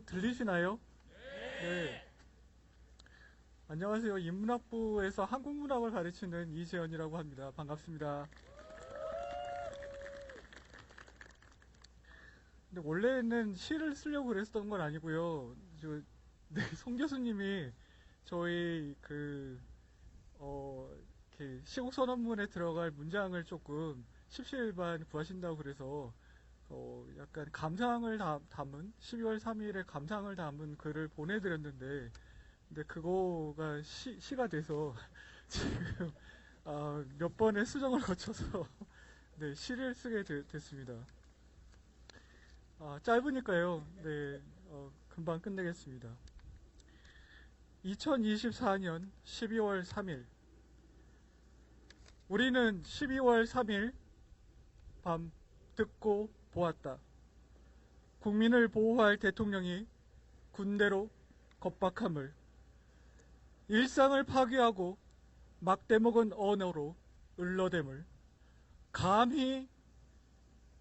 들리시나요? 네. 안녕하세요. 인문학부에서 한국문학을 가르치는 이재현이라고 합니다. 반갑습니다. 근데 원래는 시를 쓰려고 그랬던 건 아니고요. 송 교수님이 저희 이렇게 시국선언문에 들어갈 문장을 조금 십시일반 구하신다고 그래서 약간 감상을 담은 12월 3일에 감상을 담은 글을 보내드렸는데, 근데 그거가 시가 돼서 지금 몇 번의 수정을 거쳐서 네, 시를 쓰게 됐습니다. 짧으니까요. 네, 금방 끝내겠습니다. 2024년 12월 3일. 우리는 12월 3일 밤 듣고 보았다. 국민을 보호할 대통령이 군대로 겁박함을, 일상을 파괴하고 막대먹은 언어로 을러댐을, 감히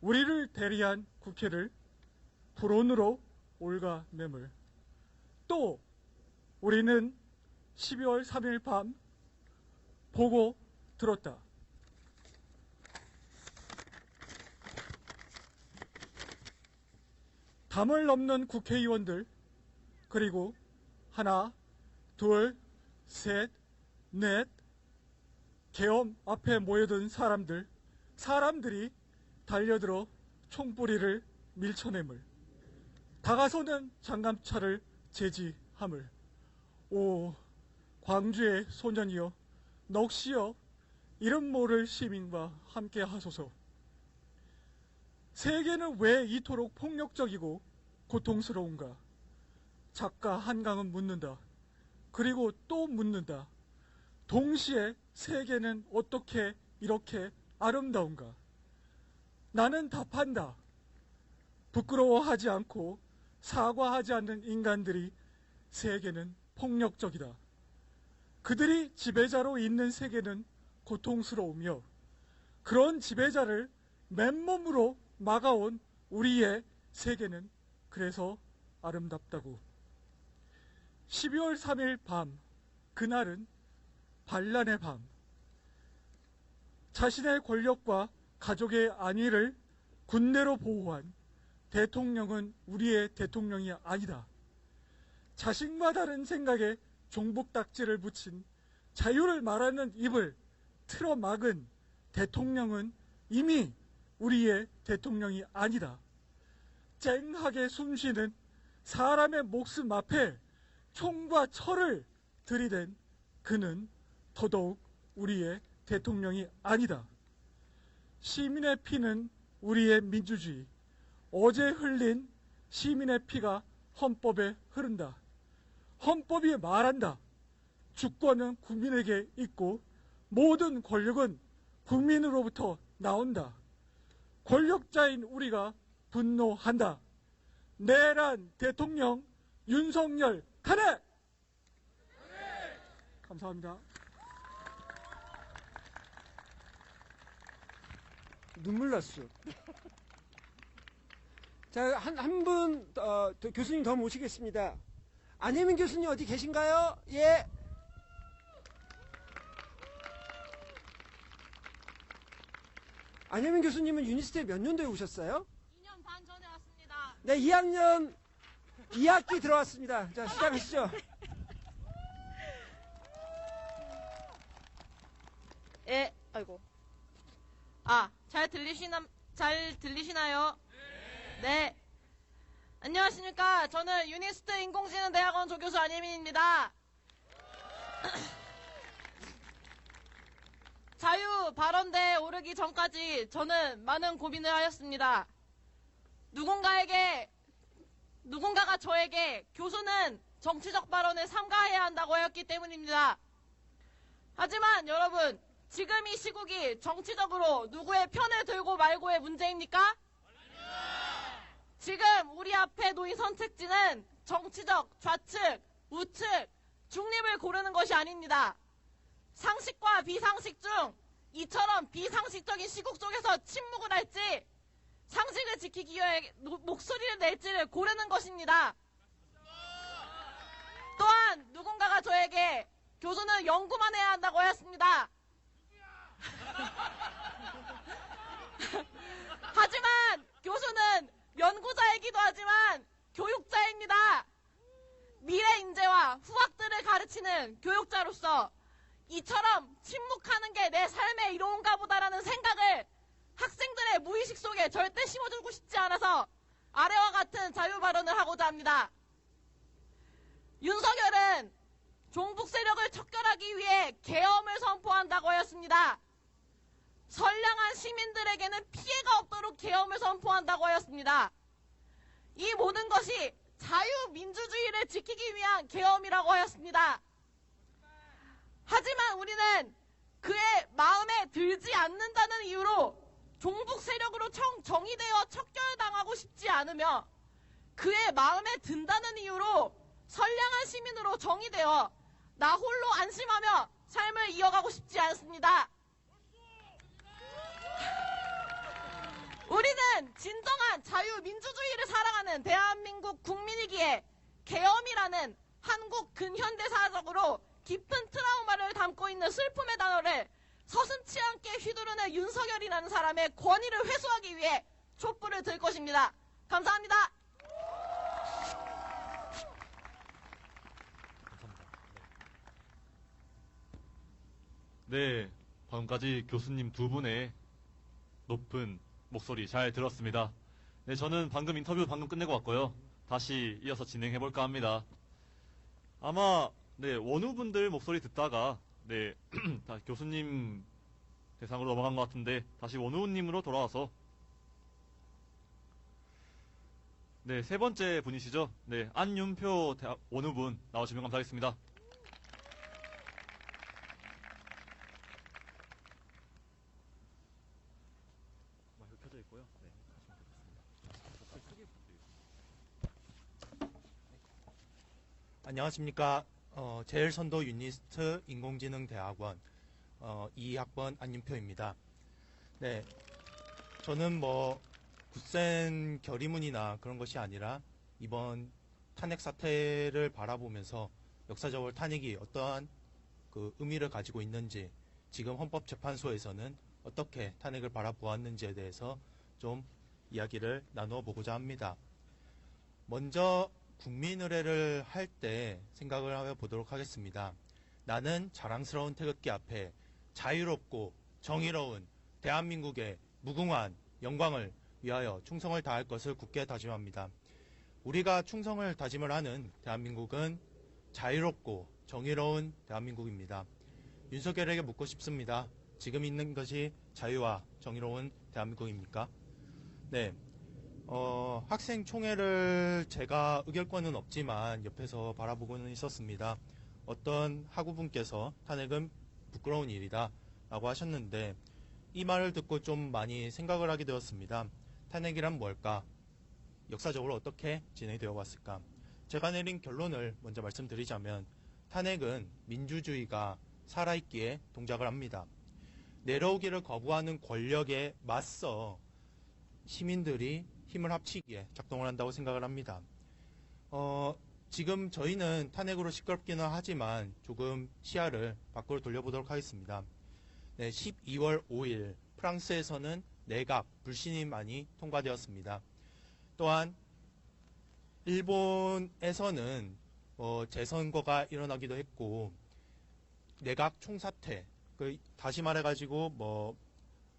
우리를 대리한 국회를 불온으로 올가매물. 또 우리는 12월 3일 밤 보고 들었다. 담을 넘는 국회의원들, 그리고 하나, 둘, 셋, 넷, 계엄 앞에 모여든 사람들이 달려들어 총뿌리를 밀쳐냄을, 다가서는 장갑차를 제지함을. 오, 광주의 소년이여, 넋이여, 이름 모를 시민과 함께 하소서. 세계는 왜 이토록 폭력적이고 고통스러운가? 작가 한강은 묻는다. 그리고 또 묻는다. 동시에 세계는 어떻게 이렇게 아름다운가? 나는 답한다. 부끄러워하지 않고 사과하지 않는 인간들이 세계는 폭력적이다. 그들이 지배자로 있는 세계는 고통스러우며 그런 지배자를 맨몸으로 막아온 우리의 세계는 그래서 아름답다고. 12월 3일 밤, 그날은 반란의 밤. 자신의 권력과 가족의 안위를 군대로 보호한 대통령은 우리의 대통령이 아니다. 자신과 다른 생각에 종북딱지를 붙인 자유를 말하는 입을 틀어막은 대통령은 이미 우리의 대통령이 아니다. 쨍하게 숨쉬는 사람의 목숨 앞에 총과 철을 들이댄 그는 더더욱 우리의 대통령이 아니다. 시민의 피는 우리의 민주주의. 어제 흘린 시민의 피가 헌법에 흐른다. 헌법이 말한다. 주권은 국민에게 있고 모든 권력은 국민으로부터 나온다. 권력자인 우리가 분노한다. 내란 대통령 윤석열 탄핵! 감사합니다. 눈물 났어. 자, 한 분, 교수님 더 모시겠습니다. 안혜민 교수님 어디 계신가요? 예. 안혜민 교수님은 유니스트에 몇 년도에 오셨어요? 2년 반 전에 왔습니다. 네, 2학년 2학기 들어왔습니다. 자, 시작하시죠. 예, 아이고. 잘 들리시나요? 네. 안녕하십니까. 저는 유니스트 인공지능대학원 조교수 안혜민입니다. 자유 발언대에 오르기 전까지 저는 많은 고민을 하였습니다. 누군가가 저에게 교수는 정치적 발언에 삼가해야 한다고 하였기 때문입니다. 하지만 여러분, 지금 이 시국이 정치적으로 누구의 편을 들고 말고의 문제입니까? 지금 우리 앞에 놓인 선택지는 정치적 좌측, 우측, 중립을 고르는 것이 아닙니다. 상식과 비상식 중 이처럼 비상식적인 시국 속에서 침묵을 할지 상식을 지키기 위해 목소리를 낼지를 고르는 것입니다. 또한 누군가가 저에게 교수는 연구만 해야 한다고 하였습니다. 하지만 교수는 연구자이기도 하지만 교육자입니다. 미래 인재와 후학들을 가르치는 교육자로서 이처럼 침묵하는 게 내 삶의 이로운가 보다라는 생각을 학생들의 무의식 속에 절대 심어주고 싶지 않아서 아래와 같은 자유 발언을 하고자 합니다. 윤석열은 종북 세력을 척결하기 위해 계엄을 선포한다고 하였습니다. 선량한 시민들에게는 피해가 없도록 계엄을 선포한다고 하였습니다. 이 모든 것이 자유민주주의를 지키기 위한 계엄이라고 하였습니다. 하지만 우리는 그의 마음에 들지 않는다는 이유로 종북 세력으로 정의되어 척결당하고 싶지 않으며 그의 마음에 든다는 이유로 선량한 시민으로 정의되어 나 홀로 안심하며 삶을 이어가고 싶지 않습니다. 우리는 진정한 자유민주주의를 사랑하는 대한민국 국민이기에 계엄이라는 한국 근현대사적으로 깊은 트라우마를 담고 있는 슬픔의 단어를 서슴지 않게 휘두르는 윤석열이라는 사람의 권위를 회수하기 위해 촛불을 들 것입니다. 감사합니다. 네, 방금까지 교수님 두 분의 높은 목소리 잘 들었습니다. 네, 저는 방금 인터뷰 끝내고 왔고요. 다시 이어서 진행해볼까 합니다. 아마, 네, 원우분들 목소리 듣다가, 네, 다 교수님 대상으로 넘어간 것 같은데, 다시 원우님으로 돌아와서, 네, 세 번째 분이시죠? 네, 안윤표 원우분 나와주시면 감사하겠습니다. 마이크 켜져 있고요. 네, 하시면 되겠습니다. 안녕하십니까. 제일선도 유니스트 인공지능대학원 2학번 안윤표입니다. 네, 저는 뭐 굳센 결의문이나 그런 것이 아니라 이번 탄핵 사태를 바라보면서 역사적으로 탄핵이 어떠한 그 의미를 가지고 있는지, 지금 헌법재판소에서는 어떻게 탄핵을 바라보았는지에 대해서 좀 이야기를 나누어 보고자 합니다. 먼저 국민의례를 할 때 생각을 해보도록 하겠습니다. 나는 자랑스러운 태극기 앞에 자유롭고 정의로운 대한민국의 무궁한 영광을 위하여 충성을 다할 것을 굳게 다짐합니다. 우리가 충성을 다짐을 하는 대한민국은 자유롭고 정의로운 대한민국입니다. 윤석열에게 묻고 싶습니다. 지금 있는 것이 자유와 정의로운 대한민국입니까? 네. 학생총회를 제가 의결권은 없지만 옆에서 바라보고는 있었습니다. 어떤 학우분께서 탄핵은 부끄러운 일이다 라고 하셨는데, 이 말을 듣고 좀 많이 생각을 하게 되었습니다. 탄핵이란 뭘까? 역사적으로 어떻게 진행되어 왔을까? 제가 내린 결론을 먼저 말씀드리자면, 탄핵은 민주주의가 살아있기에 동작을 합니다. 내려오기를 거부하는 권력에 맞서 시민들이 힘을 합치기에 작동을 한다고 생각을 합니다. 지금 저희는 탄핵으로 시끄럽기는 하지만 조금 시야를 밖으로 돌려보도록 하겠습니다. 네, 12월 5일 프랑스에서는 내각 불신임안이 통과되었습니다. 또한 일본에서는 재선거가 일어나기도 했고, 내각 총사퇴, 다시 말해가지고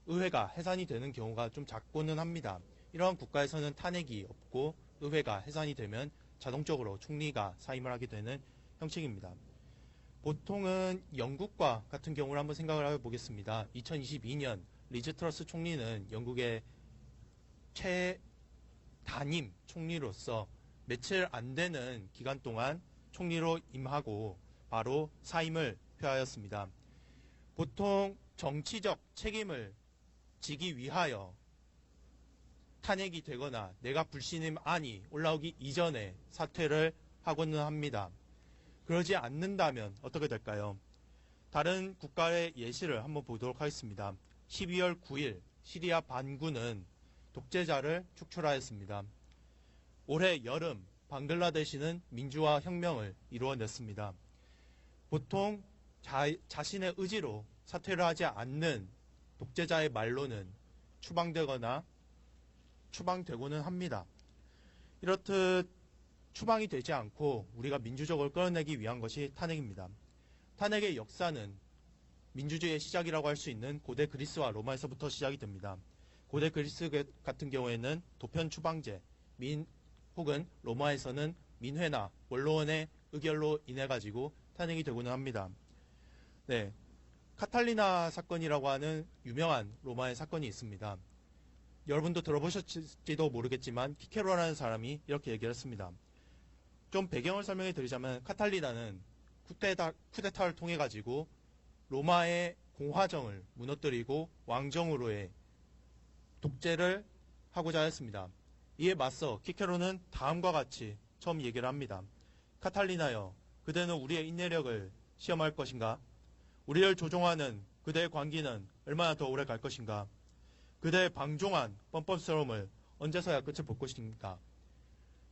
의회가 해산이 되는 경우가 좀 작고는 합니다. 이러한 국가에서는 탄핵이 없고 의회가 해산이 되면 자동적으로 총리가 사임을 하게 되는 형식입니다. 보통은 영국과 같은 경우를 한번 생각을 해보겠습니다. 2022년 리즈 트러스 총리는 영국의 최단임 총리로서 며칠 안 되는 기간 동안 총리로 임하고 바로 사임을 표하였습니다. 보통 정치적 책임을 지기 위하여 탄핵이 되거나 내각 불신임안이 올라오기 이전에 사퇴를 하고는 합니다. 그러지 않는다면 어떻게 될까요? 다른 국가의 예시를 한번 보도록 하겠습니다. 12월 9일 시리아 반군은 독재자를 축출하였습니다. 올해 여름 방글라데시는 민주화 혁명을 이루어냈습니다. 보통 자신의 의지로 사퇴를 하지 않는 독재자의 말로는 추방되고는 합니다. 이렇듯 추방이 되지 않고 우리가 민주적으로 끌어내기 위한 것이 탄핵입니다. 탄핵의 역사는 민주주의의 시작이라고 할 수 있는 고대 그리스와 로마에서부터 시작이 됩니다. 고대 그리스 같은 경우에는 도편 추방제, 혹은 로마에서는 민회나 원로원의 의결로 인해 가지고 탄핵이 되고는 합니다. 네, 카탈리나 사건이라고 하는 유명한 로마의 사건이 있습니다. 여러분도 들어보셨을지도 모르겠지만 키케로라는 사람이 이렇게 얘기를 했습니다. 좀 배경을 설명해 드리자면, 카탈리나는 쿠데타를 통해 가지고 로마의 공화정을 무너뜨리고 왕정으로의 독재를 하고자 했습니다. 이에 맞서 키케로는 다음과 같이 처음 얘기를 합니다. 카탈리나여, 그대는 우리의 인내력을 시험할 것인가? 우리를 조종하는 그대의 관기는 얼마나 더 오래 갈 것인가? 그대의 방종한 뻔뻔스러움을 언제서야 끝을 볼 것인가?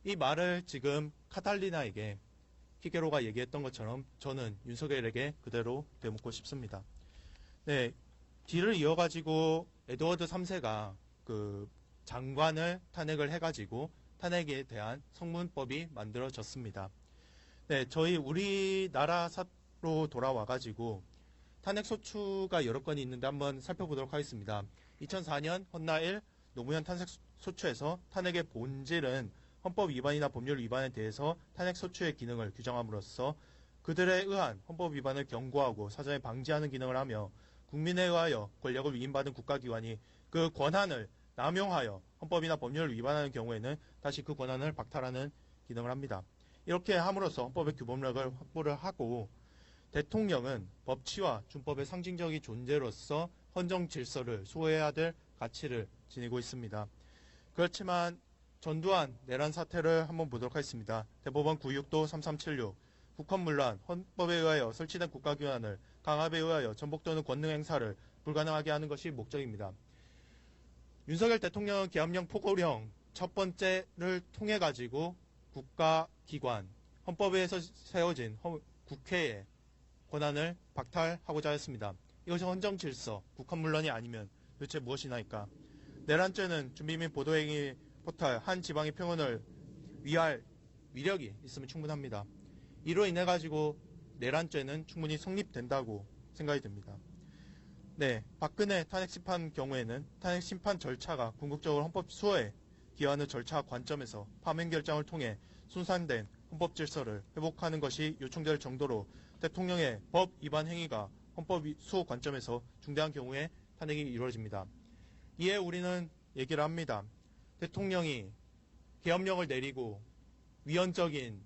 이 말을 지금 카탈리나에게 키케로가 얘기했던 것처럼 저는 윤석열에게 그대로 되묻고 싶습니다. 네, 뒤를 이어가지고 에드워드 3세가 장관을 탄핵을 해가지고 탄핵에 대한 성문법이 만들어졌습니다. 네, 저희 우리나라로 돌아와가지고 탄핵 소추가 여러 건이 있는데 한번 살펴보도록 하겠습니다. 2004년 헌나1 노무현 탄핵 소추에서 탄핵의 본질은 헌법 위반이나 법률 위반에 대해서 탄핵 소추의 기능을 규정함으로써 그들에 의한 헌법 위반을 경고하고 사전에 방지하는 기능을 하며 국민에 의하여 권력을 위임받은 국가기관이 그 권한을 남용하여 헌법이나 법률을 위반하는 경우에는 다시 그 권한을 박탈하는 기능을 합니다. 이렇게 함으로써 헌법의 규범력을 확보를 하고 대통령은 법치와 준법의 상징적인 존재로서 헌정 질서를 소해야 될 가치를 지니고 있습니다. 그렇지만 전두환 내란 사태를 한번 보도록 하겠습니다. 대법원 969도 3376 국헌문란 헌법에 의하여 설치된 국가기관을 강압에 의하여 전복되는 권능 행사를 불가능하게 하는 것이 목적입니다. 윤석열 대통령은 계엄령 포고령 첫 번째를 통해 가지고 국가기관 헌법에서 세워진 국회의 권한을 박탈하고자 했습니다. 이것이 헌정질서, 국헌문란이 아니면 도대체 무엇이나이까. 내란죄는 준비 및 보도행위 포탈 한 지방의 평온을 위할 위력이 있으면 충분합니다. 이로 인해 가지고 내란죄는 충분히 성립된다고 생각이 듭니다. 네, 박근혜 탄핵 심판 경우에는 탄핵 심판 절차가 궁극적으로 헌법 수호에 기여하는 절차 관점에서 파면 결정을 통해 손상된 헌법 질서를 회복하는 것이 요청될 정도로 대통령의 법 위반 행위가 헌법 수호 관점에서 중대한 경우에 탄핵이 이루어집니다. 이에 우리는 얘기를 합니다. 대통령이 계엄령을 내리고 위헌적인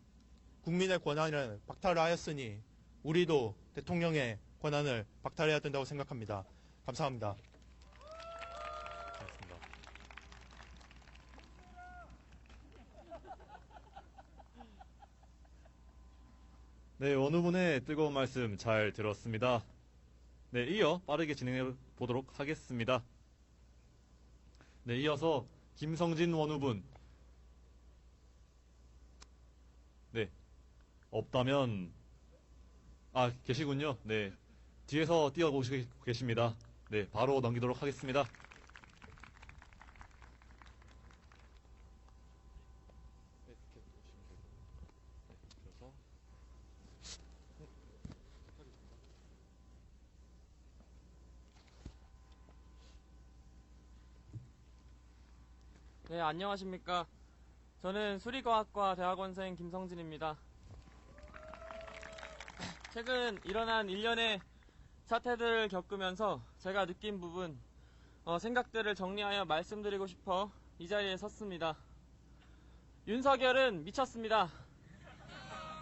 국민의 권한을 박탈하였으니 우리도 대통령의 권한을 박탈해야 된다고 생각합니다. 감사합니다. 네, 원후분의 뜨거운 말씀 잘 들었습니다. 네, 이어 빠르게 진행해 보도록 하겠습니다. 네, 이어서 김성진 원후분. 네, 없다면, 계시군요. 네, 뒤에서 뛰어오시고 계십니다. 네, 바로 넘기도록 하겠습니다. 네, 안녕하십니까. 저는 수리과학과 대학원생 김성진입니다. 최근 일어난 일련의 사태들을 겪으면서 제가 느낀 부분, 생각들을 정리하여 말씀드리고 싶어 이 자리에 섰습니다. 윤석열은 미쳤습니다.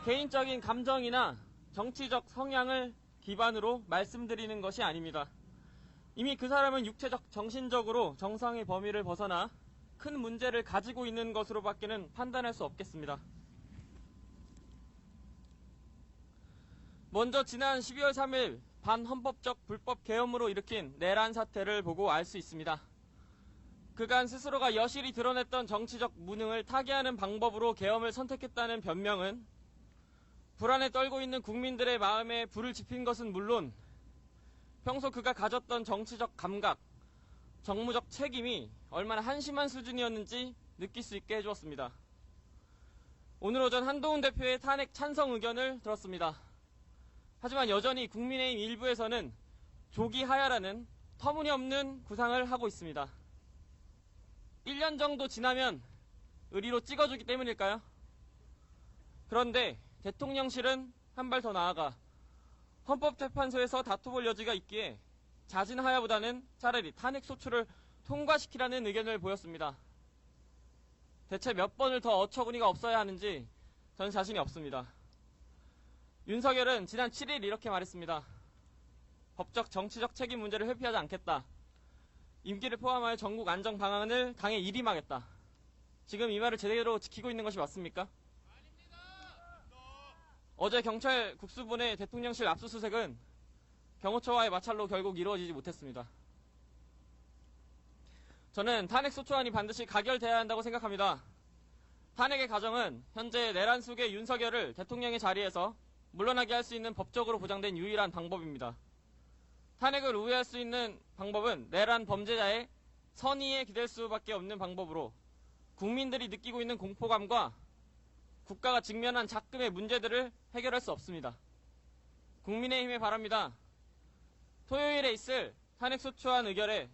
개인적인 감정이나 정치적 성향을 기반으로 말씀드리는 것이 아닙니다. 이미 그 사람은 육체적, 정신적으로 정상의 범위를 벗어나 큰 문제를 가지고 있는 것으로밖에는 판단할 수 없겠습니다. 먼저 지난 12월 3일 반헌법적 불법 계엄으로 일으킨 내란 사태를 보고 알 수 있습니다. 그간 스스로가 여실히 드러냈던 정치적 무능을 타개하는 방법으로 계엄을 선택했다는 변명은 불안에 떨고 있는 국민들의 마음에 불을 지핀 것은 물론 평소 그가 가졌던 정치적 감각, 정무적 책임이 얼마나 한심한 수준이었는지 느낄 수 있게 해주었습니다. 오늘 오전 한동훈 대표의 탄핵 찬성 의견을 들었습니다. 하지만 여전히 국민의힘 일부에서는 조기 하야라는 터무니없는 구상을 하고 있습니다. 1년 정도 지나면 의리로 찍어주기 때문일까요? 그런데 대통령실은 한 발 더 나아가 헌법재판소에서 다투볼 여지가 있기에 자진 하야보다는 차라리 탄핵 소추를 통과시키라는 의견을 보였습니다. 대체 몇 번을 더 어처구니가 없어야 하는지 전 자신이 없습니다. 윤석열은 지난 7일 이렇게 말했습니다. 법적 정치적 책임 문제를 회피하지 않겠다. 임기를 포함하여 전국 안정 방안을 당에 일임하겠다. 지금 이 말을 제대로 지키고 있는 것이 맞습니까? 어제 경찰 국수본의 대통령실 압수수색은 경호처와의 마찰로 결국 이루어지지 못했습니다. 저는 탄핵 소추안이 반드시 가결돼야 한다고 생각합니다. 탄핵의 과정은 현재 내란 속의 윤석열을 대통령의 자리에서 물러나게 할 수 있는 법적으로 보장된 유일한 방법입니다. 탄핵을 우회할 수 있는 방법은 내란 범죄자의 선의에 기댈 수밖에 없는 방법으로 국민들이 느끼고 있는 공포감과 국가가 직면한 작금의 문제들을 해결할 수 없습니다. 국민의힘에 바랍니다. 토요일에 있을 탄핵소추안 의결에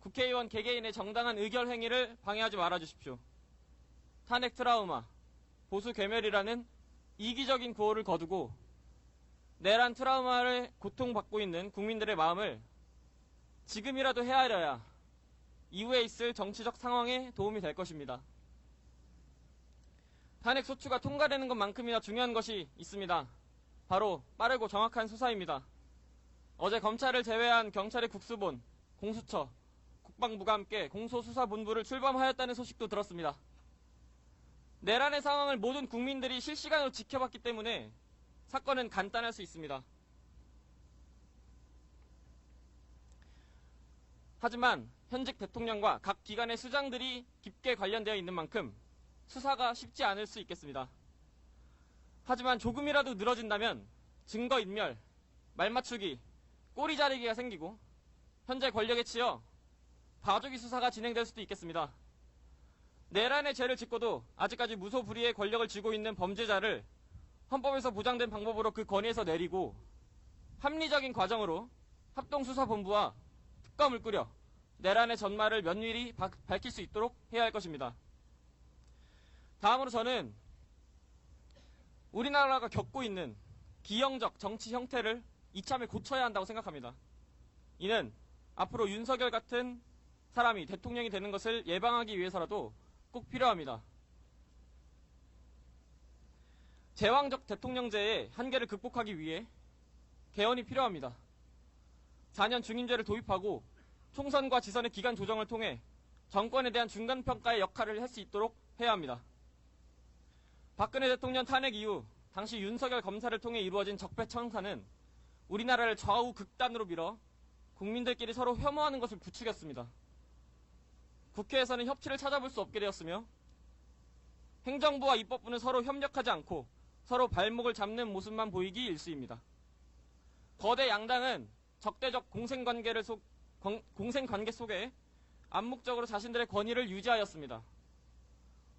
국회의원 개개인의 정당한 의결 행위를 방해하지 말아주십시오. 탄핵 트라우마, 보수 괴멸이라는 이기적인 구호를 거두고 내란 트라우마를 고통받고 있는 국민들의 마음을 지금이라도 헤아려야 이후에 있을 정치적 상황에 도움이 될 것입니다. 탄핵 소추가 통과되는 것만큼이나 중요한 것이 있습니다. 바로 빠르고 정확한 수사입니다. 어제 검찰을 제외한 경찰의 국수본, 공수처, 국방부가 함께 공소수사본부를 출범하였다는 소식도 들었습니다. 내란의 상황을 모든 국민들이 실시간으로 지켜봤기 때문에 사건은 간단할 수 있습니다. 하지만 현직 대통령과 각 기관의 수장들이 깊게 관련되어 있는 만큼 수사가 쉽지 않을 수 있겠습니다. 하지만 조금이라도 늘어진다면 증거인멸, 말맞추기, 꼬리 자르기가 생기고 현재 권력에 치여 봐주기 수사가 진행될 수도 있겠습니다. 내란의 죄를 짓고도 아직까지 무소불위의 권력을 쥐고 있는 범죄자를 헌법에서 보장된 방법으로 그 권위에서 내리고 합리적인 과정으로 합동수사본부와 특검을 꾸려 내란의 전말을 면밀히 밝힐 수 있도록 해야 할 것입니다. 다음으로 저는 우리나라가 겪고 있는 기형적 정치 형태를 이참에 고쳐야 한다고 생각합니다. 이는 앞으로 윤석열 같은 사람이 대통령이 되는 것을 예방하기 위해서라도 꼭 필요합니다. 제왕적 대통령제의 한계를 극복하기 위해 개헌이 필요합니다. 4년 중임제를 도입하고 총선과 지선의 기간 조정을 통해 정권에 대한 중간평가의 역할을 할 수 있도록 해야 합니다. 박근혜 대통령 탄핵 이후 당시 윤석열 검사를 통해 이루어진 적폐청산은 우리나라를 좌우 극단으로 밀어 국민들끼리 서로 혐오하는 것을 부추겼습니다. 국회에서는 협치를 찾아볼 수 없게 되었으며 행정부와 입법부는 서로 협력하지 않고 서로 발목을 잡는 모습만 보이기 일쑤입니다. 거대 양당은 적대적 공생관계 속에 암묵적으로 자신들의 권위를 유지하였습니다.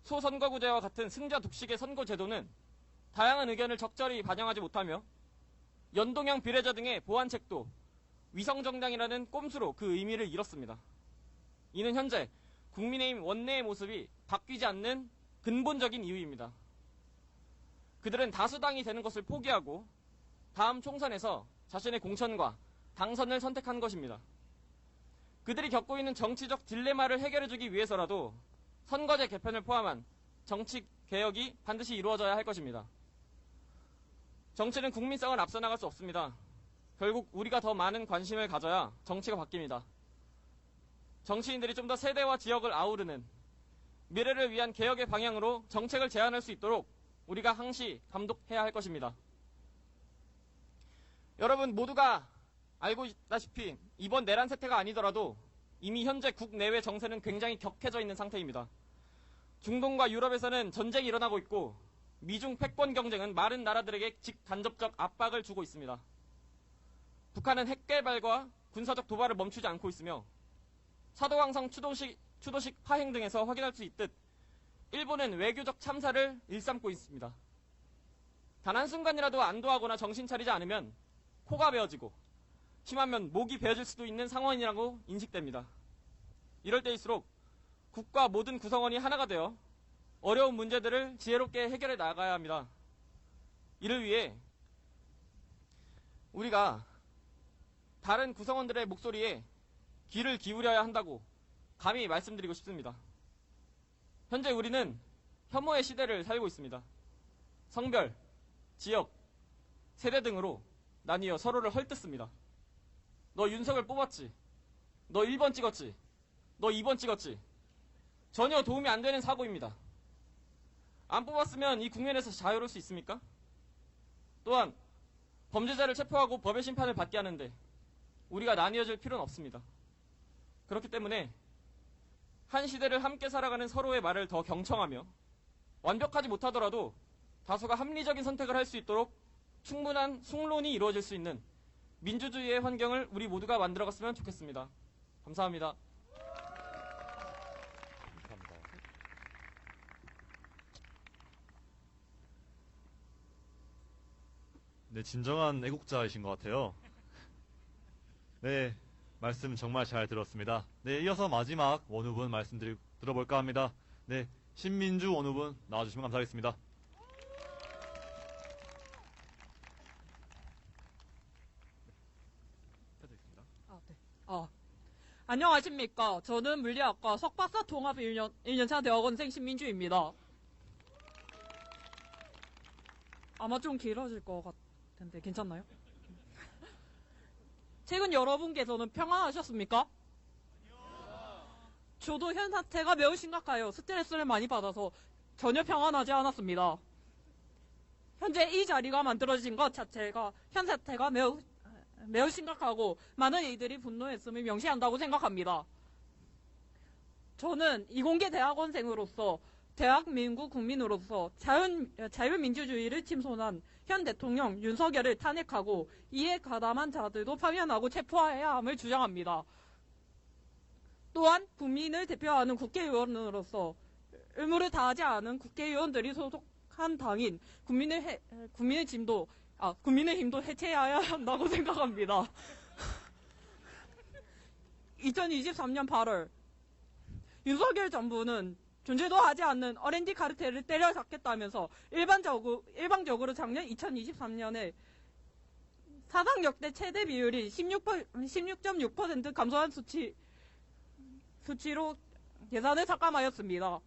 소선거구제와 같은 승자 독식의 선거제도는 다양한 의견을 적절히 반영하지 못하며 연동형 비례제 등의 보완책도 위성정당이라는 꼼수로 그 의미를 잃었습니다. 이는 현재 국민의힘 원내의 모습이 바뀌지 않는 근본적인 이유입니다. 그들은 다수당이 되는 것을 포기하고 다음 총선에서 자신의 공천과 당선을 선택한 것입니다. 그들이 겪고 있는 정치적 딜레마를 해결해주기 위해서라도 선거제 개편을 포함한 정치 개혁이 반드시 이루어져야 할 것입니다. 정치는 국민성을 앞서 나갈 수 없습니다. 결국 우리가 더 많은 관심을 가져야 정치가 바뀝니다. 정치인들이 좀 더 세대와 지역을 아우르는 미래를 위한 개혁의 방향으로 정책을 제안할 수 있도록 우리가 항시 감독해야 할 것입니다. 여러분 모두가 알고 있다시피 이번 내란 사태가 아니더라도 이미 현재 국내외 정세는 굉장히 격해져 있는 상태입니다. 중동과 유럽에서는 전쟁이 일어나고 있고 미중 패권 경쟁은 많은 나라들에게 직간접적 압박을 주고 있습니다. 북한은 핵 개발과 군사적 도발을 멈추지 않고 있으며 사도왕성 추도식 파행 등에서 확인할 수 있듯 일본은 외교적 참사를 일삼고 있습니다. 단 한순간이라도 안도하거나 정신 차리지 않으면 코가 베어지고 심하면 목이 베어질 수도 있는 상황이라고 인식됩니다. 이럴 때일수록 국가 모든 구성원이 하나가 되어 어려운 문제들을 지혜롭게 해결해 나가야 합니다. 이를 위해 우리가 다른 구성원들의 목소리에 귀를 기울여야 한다고 감히 말씀드리고 싶습니다. 현재 우리는 혐오의 시대를 살고 있습니다. 성별, 지역, 세대 등으로 나뉘어 서로를 헐뜯습니다. 너 윤석열 뽑았지? 너 1번 찍었지? 너 2번 찍었지? 전혀 도움이 안 되는 사고입니다. 안 뽑았으면 이 국면에서 자유로울 수 있습니까? 또한 범죄자를 체포하고 법의 심판을 받게 하는데 우리가 나뉘어질 필요는 없습니다. 그렇기 때문에 한 시대를 함께 살아가는 서로의 말을 더 경청하며 완벽하지 못하더라도 다소가 합리적인 선택을 할 수 있도록 충분한 숙론이 이루어질 수 있는 민주주의의 환경을 우리 모두가 만들어갔으면 좋겠습니다. 감사합니다. 네, 진정한 애국자이신 것 같아요. 네, 말씀 정말 잘 들었습니다. 네, 이어서 마지막 원후분 들어볼까 합니다. 네, 신민주 원후분 나와주시면 감사하겠습니다. 안녕하십니까. 저는 물리학과 석박사 통합 1년차 대학원생 신민주입니다. 아마 좀 길어질 것 같은데 괜찮나요? 최근 여러분께서는 평안하셨습니까? 저도 현 사태가 매우 심각하여 스트레스를 많이 받아서 전혀 평안하지 않았습니다. 현재 이 자리가 만들어진 것 자체가 현 사태가 매우 심각하고 많은 이들이 분노했음을 명시한다고 생각합니다. 저는 이공계 대학원생으로서 대한민국 국민으로서 자유민주주의를 침손한 현 대통령 윤석열을 탄핵하고 이에 가담한 자들도 파면하고 체포해야 함을 주장합니다. 또한 국민을 대표하는 국회의원으로서 의무를 다하지 않은 국회의원들이 소속한 당인 국민의힘도 해체해야 한다고 생각합니다. 2023년 8월 윤석열 정부는 존재도 하지 않는 R&D 카르텔을 때려잡겠다면서 일방적으로 작년 2023년에 사상 역대 최대 비율이 16.6% 감소한 수치로 예산을 삭감하였습니다.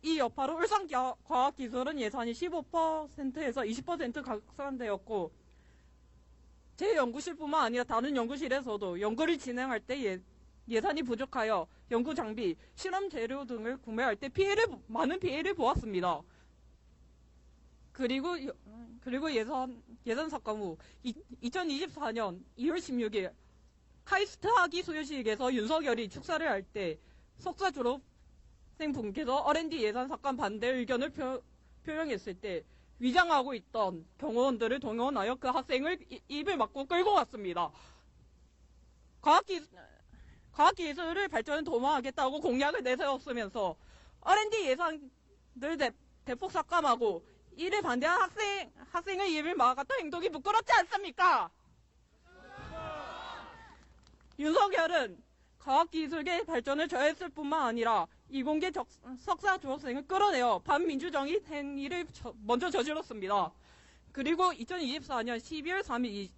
이 여파로 울산과학기술은 예산이 15%에서 20% 각산되었고 제 연구실뿐만 아니라 다른 연구실에서도 연구를 진행할 때 예산이 부족하여 연구 장비, 실험 재료 등을 구매할 때 많은 피해를 보았습니다. 그리고 예산 삭감 후 2024년 2월 16일 카이스트 학위 수료식에서 윤석열이 축사를 할 때 석사 졸업생 분께서 R&D 예산 삭감 반대 의견을 표명했을 때 위장하고 있던 경호원들을 동원하여 그 학생을 입을 막고 끌고 갔습니다. 과학기술을 발전을 도모하겠다고 공약을 내세웠으면서 R&D 예산을 대폭 삭감하고 이를 반대한 학생의 입을 막았던 행동이 부끄럽지 않습니까? 윤석열은 과학기술계 발전을 저했을 뿐만 아니라 이공계 석사 졸업생을 끌어내어 반민주적인 행위를 먼저 저질렀습니다. 그리고 2024년 12월 3일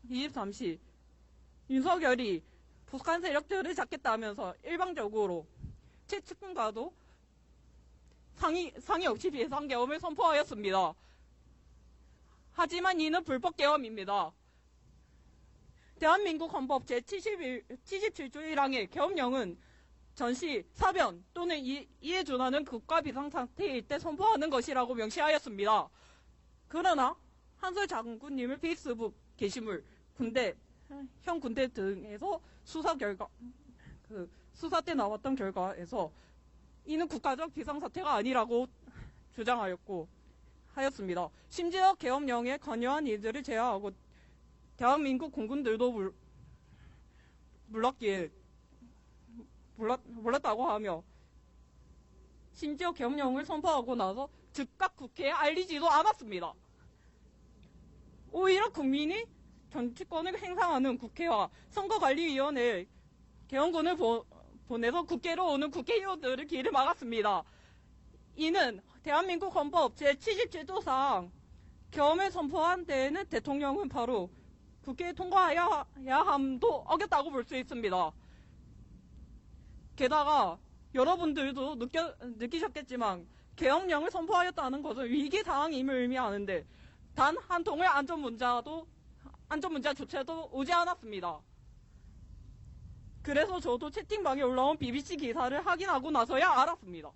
23시 윤석열이 북한 세력들을 잡겠다면서 일방적으로 최측근과도 상의 없이 비상계엄을 선포하였습니다. 하지만 이는 불법 계엄입니다. 대한민국 헌법 제77조 1항의 계엄령은 전시, 사변 또는 이에 준하는 극과 비상상태일 때 선포하는 것이라고 명시하였습니다. 그러나 한솔 장군님의 페이스북 게시물, 현 군대 등에서 수사 때 나왔던 결과에서 이는 국가적 비상사태가 아니라고 주장하였습니다. 심지어 계엄령에 관여한 이들을 제어하고 대한민국 공군들도 몰랐다고 하며 심지어 계엄령을 선포하고 나서 즉각 국회에 알리지도 않았습니다. 오히려 국민이 정치권을 행사하는 국회와 선거관리위원회 계엄군을 보내서 국회로 오는 국회의원들을 길을 막았습니다. 이는 대한민국 헌법 제77조상 계엄을 선포한 데에는 대통령은 바로 국회에 통과해야 함도 어겼다고 볼 수 있습니다. 게다가 여러분들도 느끼셨겠지만 계엄령을 선포하였다는 것은 위기 상황임을 의미하는데 단 한 통의 안전문자조차도 오지 않았습니다. 그래서 저도 채팅방에 올라온 BBC 기사를 확인하고 나서야 알았습니다.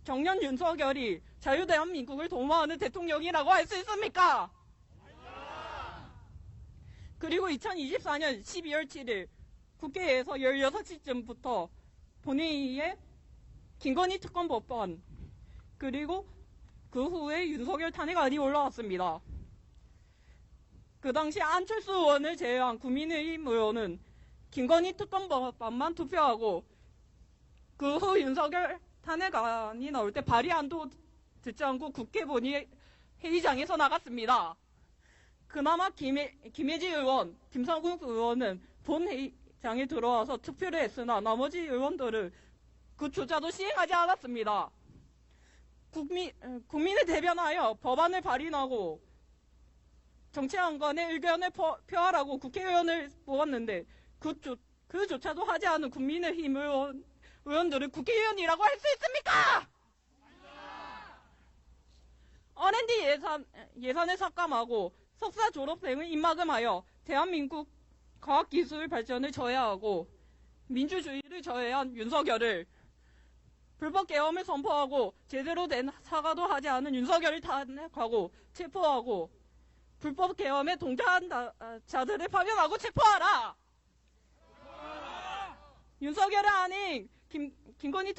정년 윤석열이 자유대한민국을 도모하는 대통령이라고 할 수 있습니까? 그리고 2024년 12월 7일 국회에서 16시쯤부터 본회의에 김건희 특검 법안 그리고 그 후에 윤석열 탄핵안이 올라왔습니다. 그 당시 안철수 의원을 제외한 국민의힘 의원은 김건희 특검 법안만 투표하고 그 후 윤석열 탄핵안이 나올 때 발의안도 듣지 않고 국회 본회의 회의장에서 나갔습니다. 그나마 김혜지 의원, 김상국 의원은 본회의장에 들어와서 투표를 했으나 나머지 의원들은 그조차도 시행하지 않았습니다. 국민을 대변하여 법안을 발의하고 정치안건의 의견을 표하라고 국회의원을 뽑았는데 그조차도 하지 않은 국민의힘 의원들을 국회의원이라고 할 수 있습니까? R&D 예산을 삭감하고 석사 졸업생을 입막음하여 대한민국 과학기술 발전을 저해하고 민주주의를 저해한 윤석열을, 불법 계엄을 선포하고 제대로 된 사과도 하지 않은 윤석열을 탄핵하고 체포하고 불법 계엄에 동조한 자들을 파면하고 체포하라! 윤석열이 아닌 김건희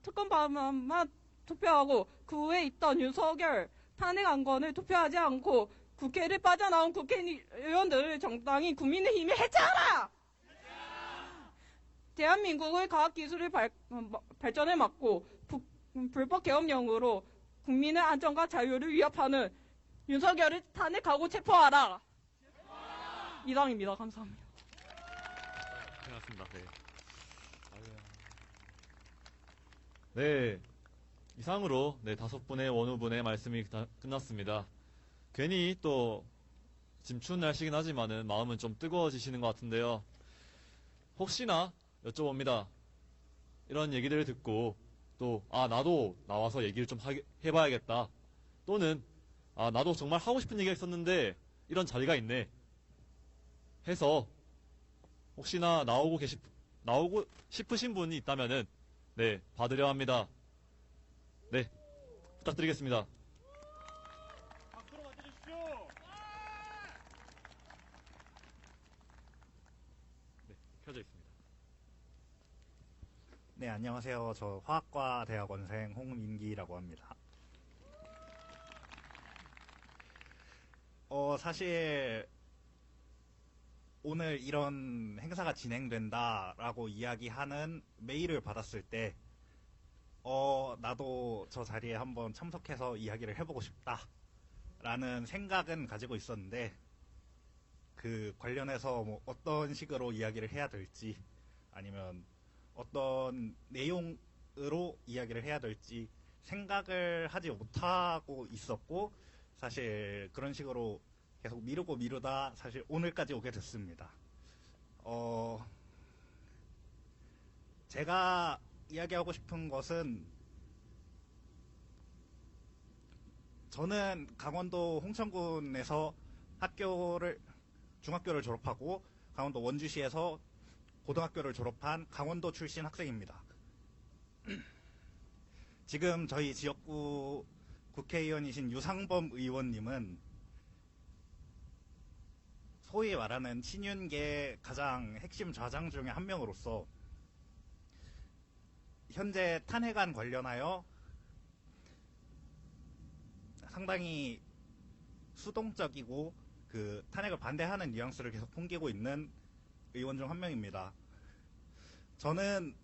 특검만 투표하고 그 후에 있던 윤석열 탄핵 안건을 투표하지 않고 국회를 빠져나온 국회의원들을 정당히 국민의힘이 해체하라! 대한민국의 과학기술의 발전을 막고 불법 계엄령으로 국민의 안전과 자유를 위협하는 윤석열을 탄핵하고 체포하라! 이상입니다. 감사합니다. 고생하셨습니다. 네. 이상으로 5분의 원후분의 말씀이 끝났습니다. 괜히 또 지금 추운 날씨긴 하지만은 마음은 좀 뜨거워지시는 것 같은데요. 혹시나 여쭤봅니다. 이런 얘기들을 듣고 또 나도 나와서 얘기를 좀 해봐야겠다. 또는 나도 정말 하고 싶은 얘기가 있었는데 이런 자리가 있네 해서 혹시나 나오고 싶으신 분이 있다면은 받으려 합니다. 부탁드리겠습니다. 박수로 맞춰주십시오. 켜져 있습니다. 네, 안녕하세요. 저 화학과 대학원생 홍민기라고 합니다. 사실 오늘 이런 행사가 진행된다라고 이야기하는 메일을 받았을 때 나도 저 자리에 한번 참석해서 이야기를 해보고 싶다라는 생각은 가지고 있었는데 그 관련해서 뭐 어떤 식으로 이야기를 해야 될지 아니면 어떤 내용으로 이야기를 해야 될지 생각을 하지 못하고 있었고 사실 그런 식으로 계속 미루다 사실 오늘까지 오게 됐습니다. 제가 이야기하고 싶은 것은 저는 강원도 홍천군에서 중학교를 졸업하고 강원도 원주시에서 고등학교를 졸업한 강원도 출신 학생입니다. 지금 저희 지역구 국회의원이신 유상범 의원님은 소위 말하는 친윤계 가장 핵심 좌장 중에 한 명으로서 현재 탄핵안 관련하여 상당히 수동적이고 그 탄핵을 반대하는 뉘앙스를 계속 풍기고 있는 의원 중 한 명입니다. 저는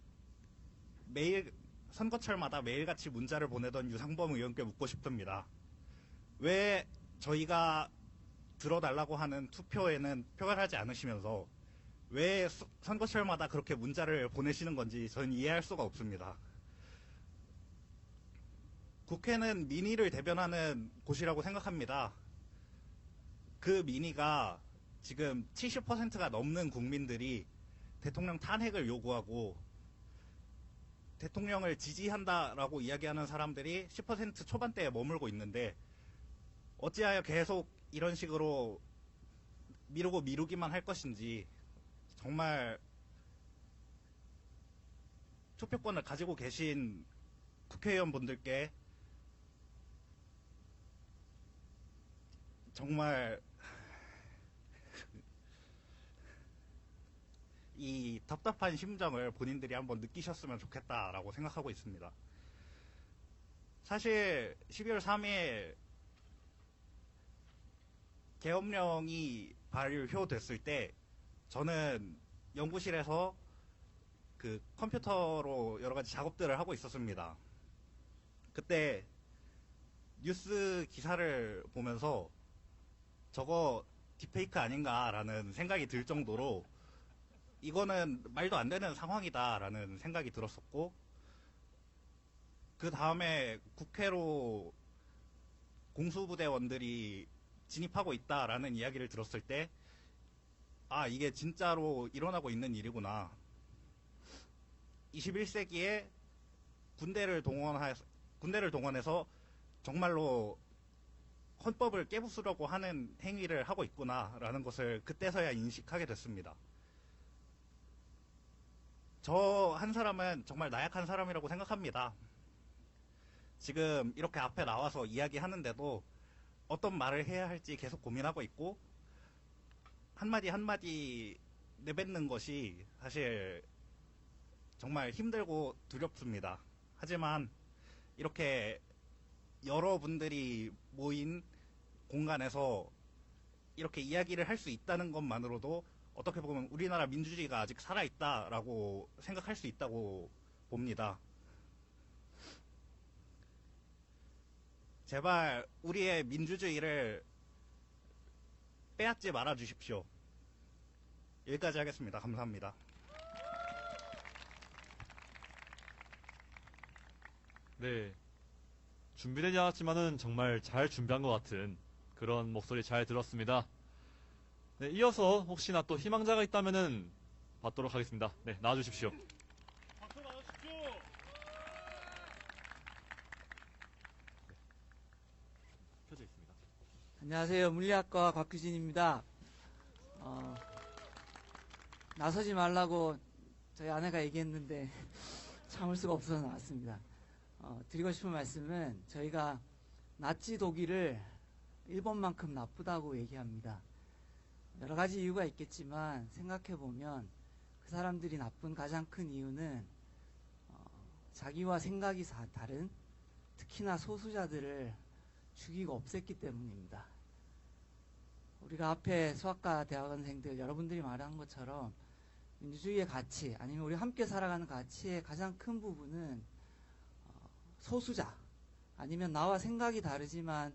매일 선거철마다 매일같이 문자를 보내던 유상범 의원께 묻고 싶습니다. 왜 저희가 들어달라고 하는 투표에는 표결하지 않으시면서 왜 선거철마다 그렇게 문자를 보내시는 건지 저는 이해할 수가 없습니다. 국회는 민의를 대변하는 곳이라고 생각합니다. 그 민의가 지금 70%가 넘는 국민들이 대통령 탄핵을 요구하고 대통령을 지지한다라고 이야기하는 사람들이 10% 초반대에 머물고 있는데 어찌하여 계속 이런 식으로 미루기만 할 것인지 정말 투표권을 가지고 계신 국회의원분들께 정말 이 답답한 심정을 본인들이 한번 느끼셨으면 좋겠다라고 생각하고 있습니다. 사실 12월 3일 계엄령이 발효됐을 때 저는 연구실에서 그 컴퓨터로 여러 가지 작업들을 하고 있었습니다. 그때 뉴스 기사를 보면서 저거 딥페이크 아닌가라는 생각이 들 정도로 이거는 말도 안 되는 상황이다라는 생각이 들었었고, 그 다음에 국회로 공수부대원들이 진입하고 있다라는 이야기를 들었을 때, 아, 이게 진짜로 일어나고 있는 일이구나. 21세기에 군대를 동원해서 정말로 헌법을 깨부수려고 하는 행위를 하고 있구나라는 것을 그때서야 인식하게 됐습니다. 저 한 사람은 정말 나약한 사람이라고 생각합니다. 지금 이렇게 앞에 나와서 이야기하는데도 어떤 말을 해야 할지 계속 고민하고 있고, 한마디 한마디 내뱉는 것이 사실 정말 힘들고 두렵습니다. 하지만 이렇게 여러분들이 모인 공간에서 이렇게 이야기를 할 수 있다는 것만으로도 어떻게 보면 우리나라 민주주의가 아직 살아있다라고 생각할 수 있다고 봅니다. 제발 우리의 민주주의를 빼앗지 말아 주십시오. 여기까지 하겠습니다. 감사합니다. 네. 준비되지 않았지만은 정말 잘 준비한 것 같은 그런 목소리 잘 들었습니다. 네, 이어서 혹시나 또 희망자가 있다면은 받도록 하겠습니다. 네, 나와주십시오. 박수 받으십시오. 펴져 있습니다. 안녕하세요. 물리학과 곽규진입니다. 나서지 말라고 저희 아내가 얘기했는데 참을 수가 없어서 나왔습니다. 드리고 싶은 말씀은 저희가 나치 독일을 일본만큼 나쁘다고 얘기합니다. 여러 가지 이유가 있겠지만 생각해보면 그 사람들이 나쁜 가장 큰 이유는 자기와 생각이 다른 특히나 소수자들을 죽이고 없앴기 때문입니다. 우리가 앞에 수학과 대학원생들 여러분들이 말한 것처럼 민주주의의 가치 아니면 우리 함께 살아가는 가치의 가장 큰 부분은 소수자 아니면 나와 생각이 다르지만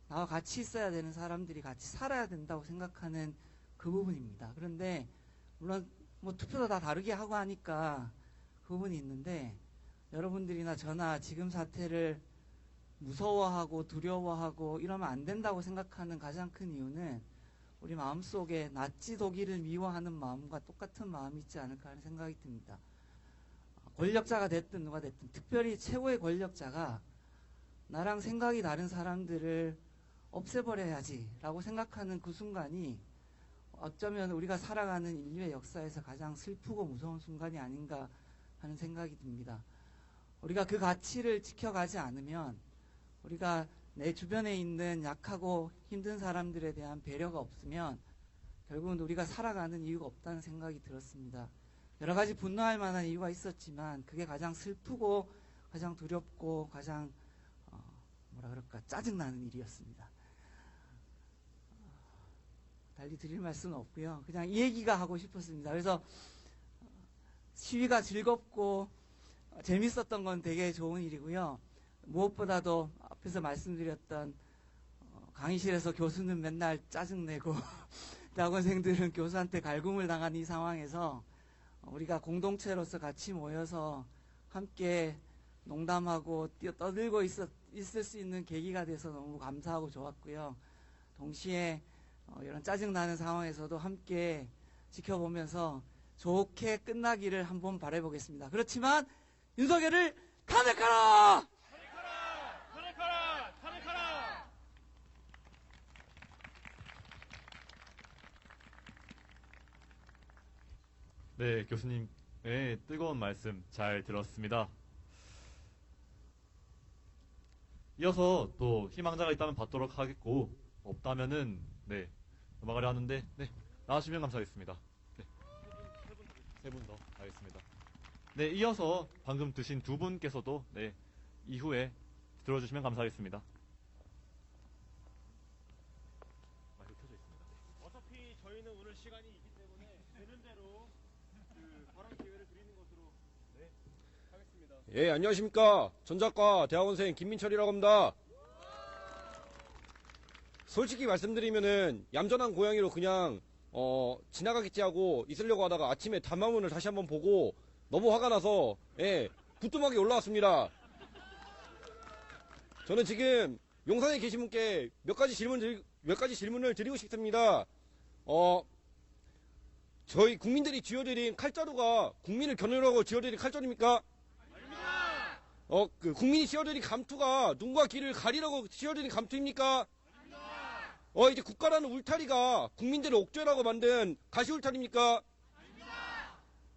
나와 같이 있어야 되는 사람들이 같이 살아야 된다고 생각하는 그 부분입니다. 그런데 물론 뭐 투표도 다 다르게 하고 하니까 그 부분이 있는데 여러분들이나 저나 지금 사태를 무서워하고 두려워하고 이러면 안 된다고 생각하는 가장 큰 이유는 우리 마음속에 나치 독일을 미워하는 마음과 똑같은 마음이 있지 않을까 하는 생각이 듭니다. 권력자가 됐든 누가 됐든 특별히 최고의 권력자가 나랑 생각이 다른 사람들을 없애버려야지 라고 생각하는 그 순간이 어쩌면 우리가 살아가는 인류의 역사에서 가장 슬프고 무서운 순간이 아닌가 하는 생각이 듭니다. 우리가 그 가치를 지켜가지 않으면 우리가 내 주변에 있는 약하고 힘든 사람들에 대한 배려가 없으면 결국은 우리가 살아가는 이유가 없다는 생각이 들었습니다. 여러 가지 분노할 만한 이유가 있었지만 그게 가장 슬프고 가장 두렵고 가장 짜증나는 일이었습니다. 달리 드릴 말씀은 없고요. 그냥 이 얘기가 하고 싶었습니다. 그래서 시위가 즐겁고 재밌었던 건 되게 좋은 일이고요. 무엇보다도 앞에서 말씀드렸던 강의실에서 교수는 맨날 짜증내고 대학원생들은 교수한테 갈굼을 당한 이 상황에서 우리가 공동체로서 같이 모여서 함께 농담하고 떠들고 있을 수 있는 계기가 돼서 너무 감사하고 좋았고요. 동시에 이런 짜증나는 상황에서도 함께 지켜보면서 좋게 끝나기를 한번 바라보겠습니다. 그렇지만 윤석열을 탄핵하라! 탄핵하라! 탄핵하라! 네, 교수님의 뜨거운 말씀 잘 들었습니다. 이어서 또 희망자가 있다면 받도록 하겠고 없다면은 네 넘어가려 하는데 네 나와주시면 감사하겠습니다. 네. 세 분 더 하겠습니다. 네, 이어서 방금 드신 두 분께서도 네 이후에 들어주시면 감사하겠습니다. 마이크 켜져 있습니다. 어차피 저희는 오늘 시간이 있기 때문에 되는 대로 발언 기회를 드리는 것으로 하겠습니다. 예, 안녕하십니까. 전작가 대학원생 김민철이라고 합니다. 솔직히 말씀드리면은 얌전한 고양이로 그냥 지나가겠지 하고 있으려고 하다가 아침에 담화문을 다시 한번 보고 너무 화가 나서 부뚜막에 올라왔습니다. 저는 지금 용산에 계신 분께 몇 가지 질문을 드리고 싶습니다. 저희 국민들이 쥐어드린 칼자루가 국민을 겨누려고 쥐어드린 칼자루입니까? 국민이 쥐어드린 감투가 눈과 귀를 가리려고 쥐어드린 감투입니까? 이제 국가라는 울타리가 국민들의 옥죄라고 만든 가시 울타리입니까?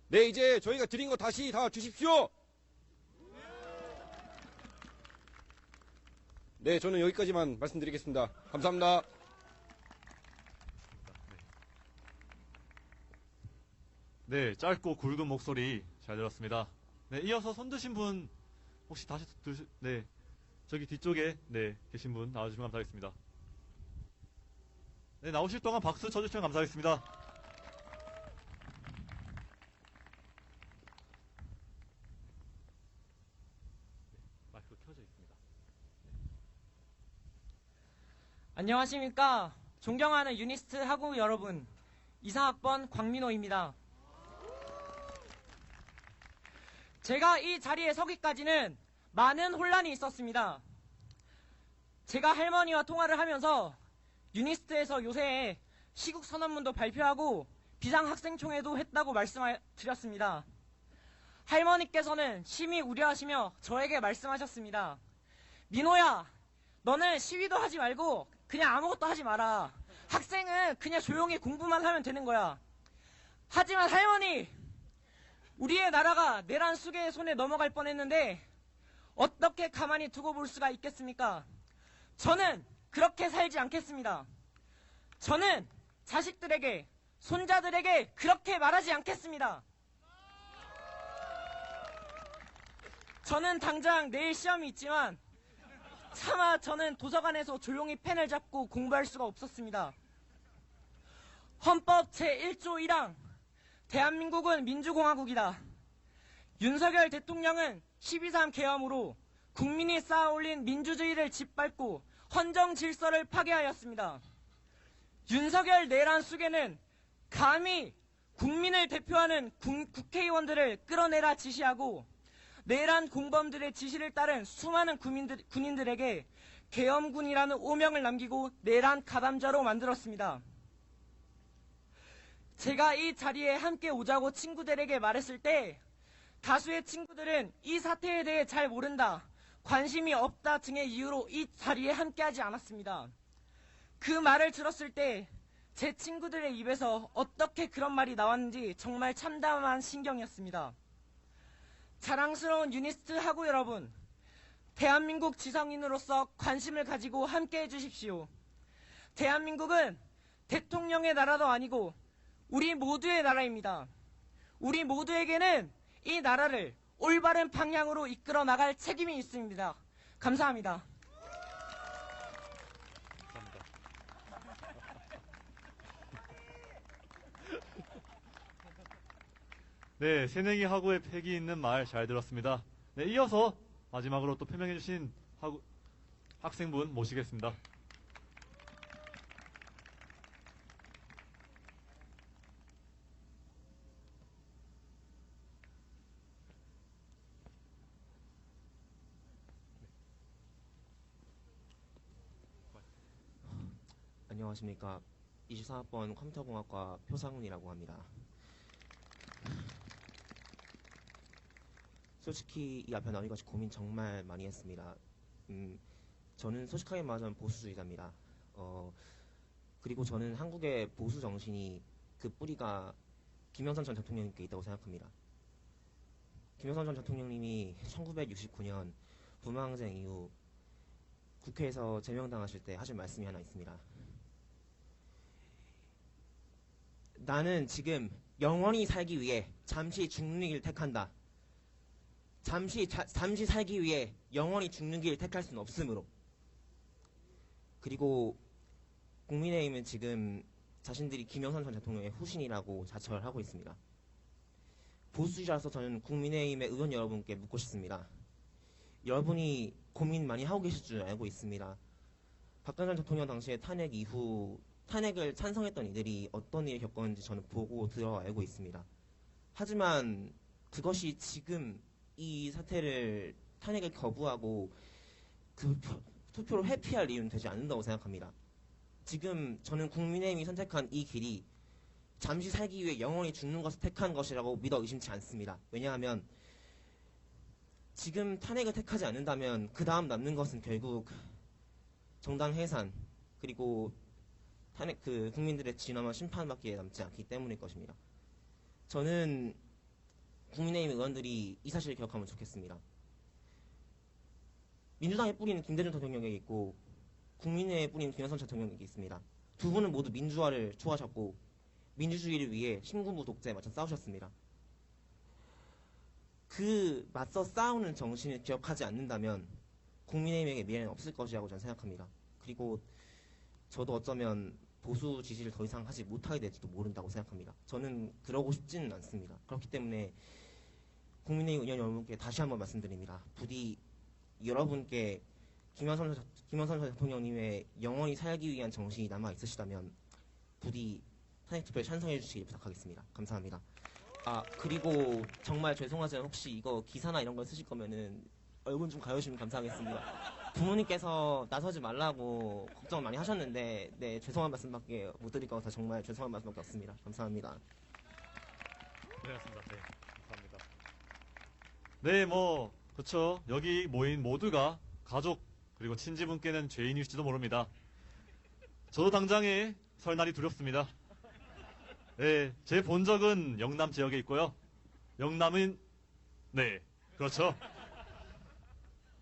네, 이제 저희가 드린 거 다시 다 주십시오. 네, 저는 여기까지만 말씀드리겠습니다. 감사합니다. 네, 짧고 굵은 목소리 잘 들었습니다. 네, 이어서 손 드신 분 혹시 다시 네, 저기 뒤쪽에 계신 분 나와주시면 감사하겠습니다. 네, 나오실 동안 박수 쳐주시면 감사하겠습니다. 마이크 켜져 있습니다. 안녕하십니까. 존경하는 유니스트 학우 여러분, 이사학번 광민호입니다. 제가 이 자리에 서기까지는 많은 혼란이 있었습니다. 제가 할머니와 통화를 하면서 유니스트에서 요새 시국선언문도 발표하고 비상학생총회도 했다고 말씀드렸습니다. 할머니께서는 심히 우려하시며 저에게 말씀하셨습니다. 민호야, 너는 시위도 하지 말고 그냥 아무것도 하지 마라. 학생은 그냥 조용히 공부만 하면 되는 거야. 하지만 할머니, 우리의 나라가 내란 수괴의 손에 넘어갈 뻔했는데 어떻게 가만히 두고 볼 수가 있겠습니까? 저는 그렇게 살지 않겠습니다. 저는 자식들에게, 손자들에게 그렇게 말하지 않겠습니다. 저는 당장 내일 시험이 있지만 차마 저는 도서관에서 조용히 펜을 잡고 공부할 수가 없었습니다. 헌법 제1조 1항, 대한민국은 민주공화국이다. 윤석열 대통령은 12.3 계엄으로 국민이 쌓아올린 민주주의를 짓밟고 헌정 질서를 파괴하였습니다. 윤석열 내란 수괴는 감히 국민을 대표하는 국회의원들을 끌어내라 지시하고 내란 공범들의 지시를 따른 수많은 군인들에게 계엄군이라는 오명을 남기고 내란 가담자로 만들었습니다. 제가 이 자리에 함께 오자고 친구들에게 말했을 때 다수의 친구들은 이 사태에 대해 잘 모른다, 관심이 없다 등의 이유로 이 자리에 함께하지 않았습니다. 그 말을 들었을 때 제 친구들의 입에서 어떻게 그런 말이 나왔는지 정말 참담한 신경이었습니다. 자랑스러운 유니스트 학우 여러분, 대한민국 지성인으로서 관심을 가지고 함께해 주십시오. 대한민국은 대통령의 나라도 아니고 우리 모두의 나라입니다. 우리 모두에게는 이 나라를 올바른 방향으로 이끌어 나갈 책임이 있습니다. 감사합니다. 네, 새내기 학우의 패기 있는 말 잘 들었습니다. 네, 이어서 마지막으로 또 표명해주신 학생분 모시겠습니다. 안녕하십니까. 24학번 컴퓨터공학과 표상훈이라고 합니다. 솔직히 이 앞에 나오기까지 고민 정말 많이 했습니다. 저는 솔직하게 말하자면 보수주의자입니다. 그리고 저는 한국의 보수 정신이 그 뿌리가 김영삼 전 대통령님께 있다고 생각합니다. 김영삼 전 대통령님이 1969년 부마항쟁 이후 국회에서 제명당하실 때 하신 말씀이 하나 있습니다. 나는 지금 영원히 살기 위해 잠시 죽는 길을 택한다. 잠시 살기 위해 영원히 죽는 길을 택할 수는 없으므로. 그리고 국민의힘은 지금 자신들이 김영삼 전 대통령의 후신이라고 자처를 하고 있습니다. 보수주의라서 저는 국민의힘의 의원 여러분께 묻고 싶습니다. 여러분이 고민 많이 하고 계실 줄 알고 있습니다. 박근혜 전 대통령 당시에 탄핵 이후 탄핵을 찬성했던 이들이 어떤 일을 겪었는지 저는 보고 들어 알고 있습니다. 하지만 그것이 지금 이 사태를 탄핵을 거부하고 그 투표를 회피할 이유는 되지 않는다고 생각합니다. 지금 저는 국민의힘이 선택한 이 길이 잠시 살기 위해 영원히 죽는 것을 택한 것이라고 믿어 의심치 않습니다. 왜냐하면 지금 탄핵을 택하지 않는다면 그 다음 남는 것은 결국 정당 해산 그리고 탄핵 국민들의 진화와 심판밖에 남지 않기 때문일 것입니다. 저는 국민의힘 의원들이 이 사실을 기억하면 좋겠습니다. 민주당의 뿌리는 김대중 대통령에게 있고 국민의힘의 뿌리는 김영삼 대통령에게 있습니다. 두 분은 모두 민주화를 추구하셨고 민주주의를 위해 신군부 독재에 맞서 싸우셨습니다. 그 맞서 싸우는 정신을 기억하지 않는다면 국민의힘에게 미래는 없을 것이라고 저는 생각합니다. 그리고 저도 어쩌면 보수 지지를 더 이상 하지 못하게 될지도 모른다고 생각합니다. 저는 그러고 싶지는 않습니다. 그렇기 때문에 국민의힘 의원 여러분께 다시 한번 말씀드립니다. 부디 여러분께 김영삼 전 대통령님의 영원히 살기 위한 정신이 남아 있으시다면 부디 탄핵 투표에 찬성해 주시길 부탁하겠습니다. 감사합니다. 그리고 정말 죄송하지만 혹시 이거 기사나 이런 걸 쓰실 거면은 얼굴 좀 가려주시면 감사하겠습니다. 부모님께서 나서지 말라고 걱정을 많이 하셨는데 네, 죄송한 말씀밖에 못 드릴 것 같아서 정말 죄송한 말씀밖에 없습니다. 감사합니다. 네, 맞습니다. 네, 감사합니다. 네, 그렇죠. 여기 모인 모두가 가족 그리고 친지분께는 죄인일지도 모릅니다. 저도 당장에 설날이 두렵습니다. 네, 제 본적은 영남 지역에 있고요. 영남은 네, 그렇죠.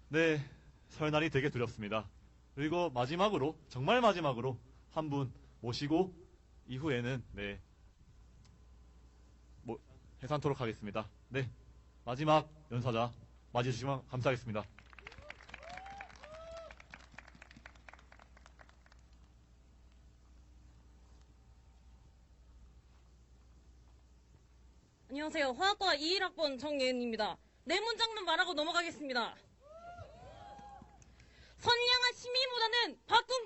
네, 설날이 되게 두렵습니다. 그리고 마지막으로 정말 마지막으로 한 분 모시고 이후에는 네, 해산토록 하겠습니다. 네, 마지막 연사자 맞이해 주시면 감사하겠습니다. 안녕하세요. 화학과 21학번 정예은입니다. 네 문장만 말하고 넘어가겠습니다. 선량한 시민보다는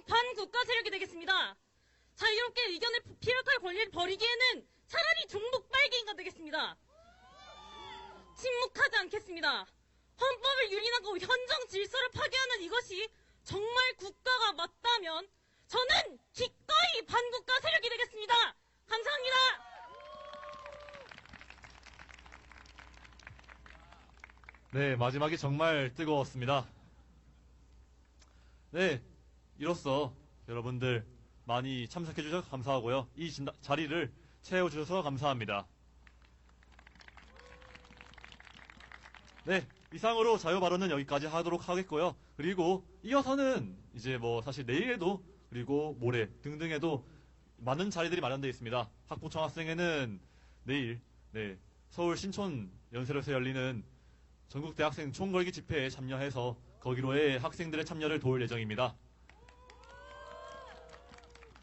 반국가 세력이 되겠습니다. 자유롭게 의견을 피력할 권리를 버리기에는 차라리 종북 빨갱이가 되겠습니다. 침묵하지 않겠습니다. 헌법을 유린하고 현정 질서를 파괴하는 이것이 정말 국가가 맞다면 저는 기꺼이 반국가 세력이 되겠습니다. 감사합니다. 네, 마지막이 정말 뜨거웠습니다. 네, 이로써 여러분들 많이 참석해 주셔서 감사하고요. 이 자리를 채워주셔서 감사합니다. 네, 이상으로 자유발언은 여기까지 하도록 하겠고요. 그리고 이어서는 이제 사실 내일에도 그리고 모레 등등에도 많은 자리들이 마련되어 있습니다. 학부청 학생회는 내일 서울 신촌 연세로에서 열리는 전국 대학생 총궐기 집회에 참여해서 거기로의 학생들의 참여를 도울 예정입니다.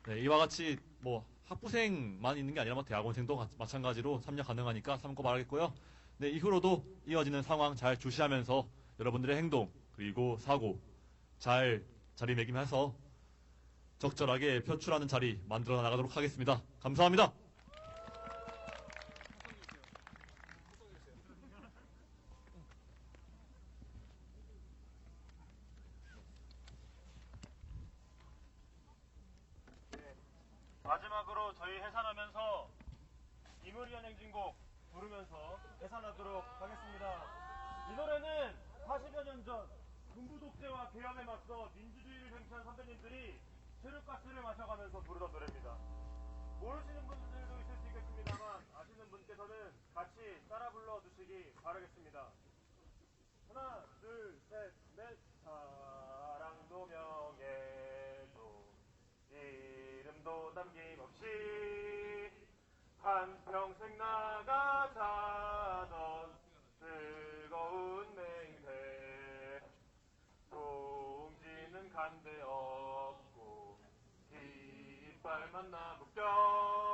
네, 이와 같이 학부생만 있는 게 아니라 대학원생도 마찬가지로 참여 가능하니까 참고 바라겠고요. 네, 이후로도 이어지는 상황 잘 주시하면서 여러분들의 행동 그리고 사고 잘 자리매김해서 적절하게 표출하는 자리 만들어 나가도록 하겠습니다. 감사합니다. 마지막으로 저희 해산하면서 이무리한 행진곡 부르면서 해산하도록 하겠습니다. 이 노래는 40여 년 전 군부 독재와 계엄에 맞서 민주주의를 쟁취한 선배님들이 체류가스를 마셔가면서 부르던 노래입니다. 모르시는 분들도 있을 수 있겠습니다만 아시는 분께서는 같이 따라 불러주시기 바라겠습니다. 하나, 둘, 셋, 넷. 사랑도 명예도 이름도 남김없이 한평생 나가자던 즐거운 맹세 동지는 간대 없고 깃발만 나무뼈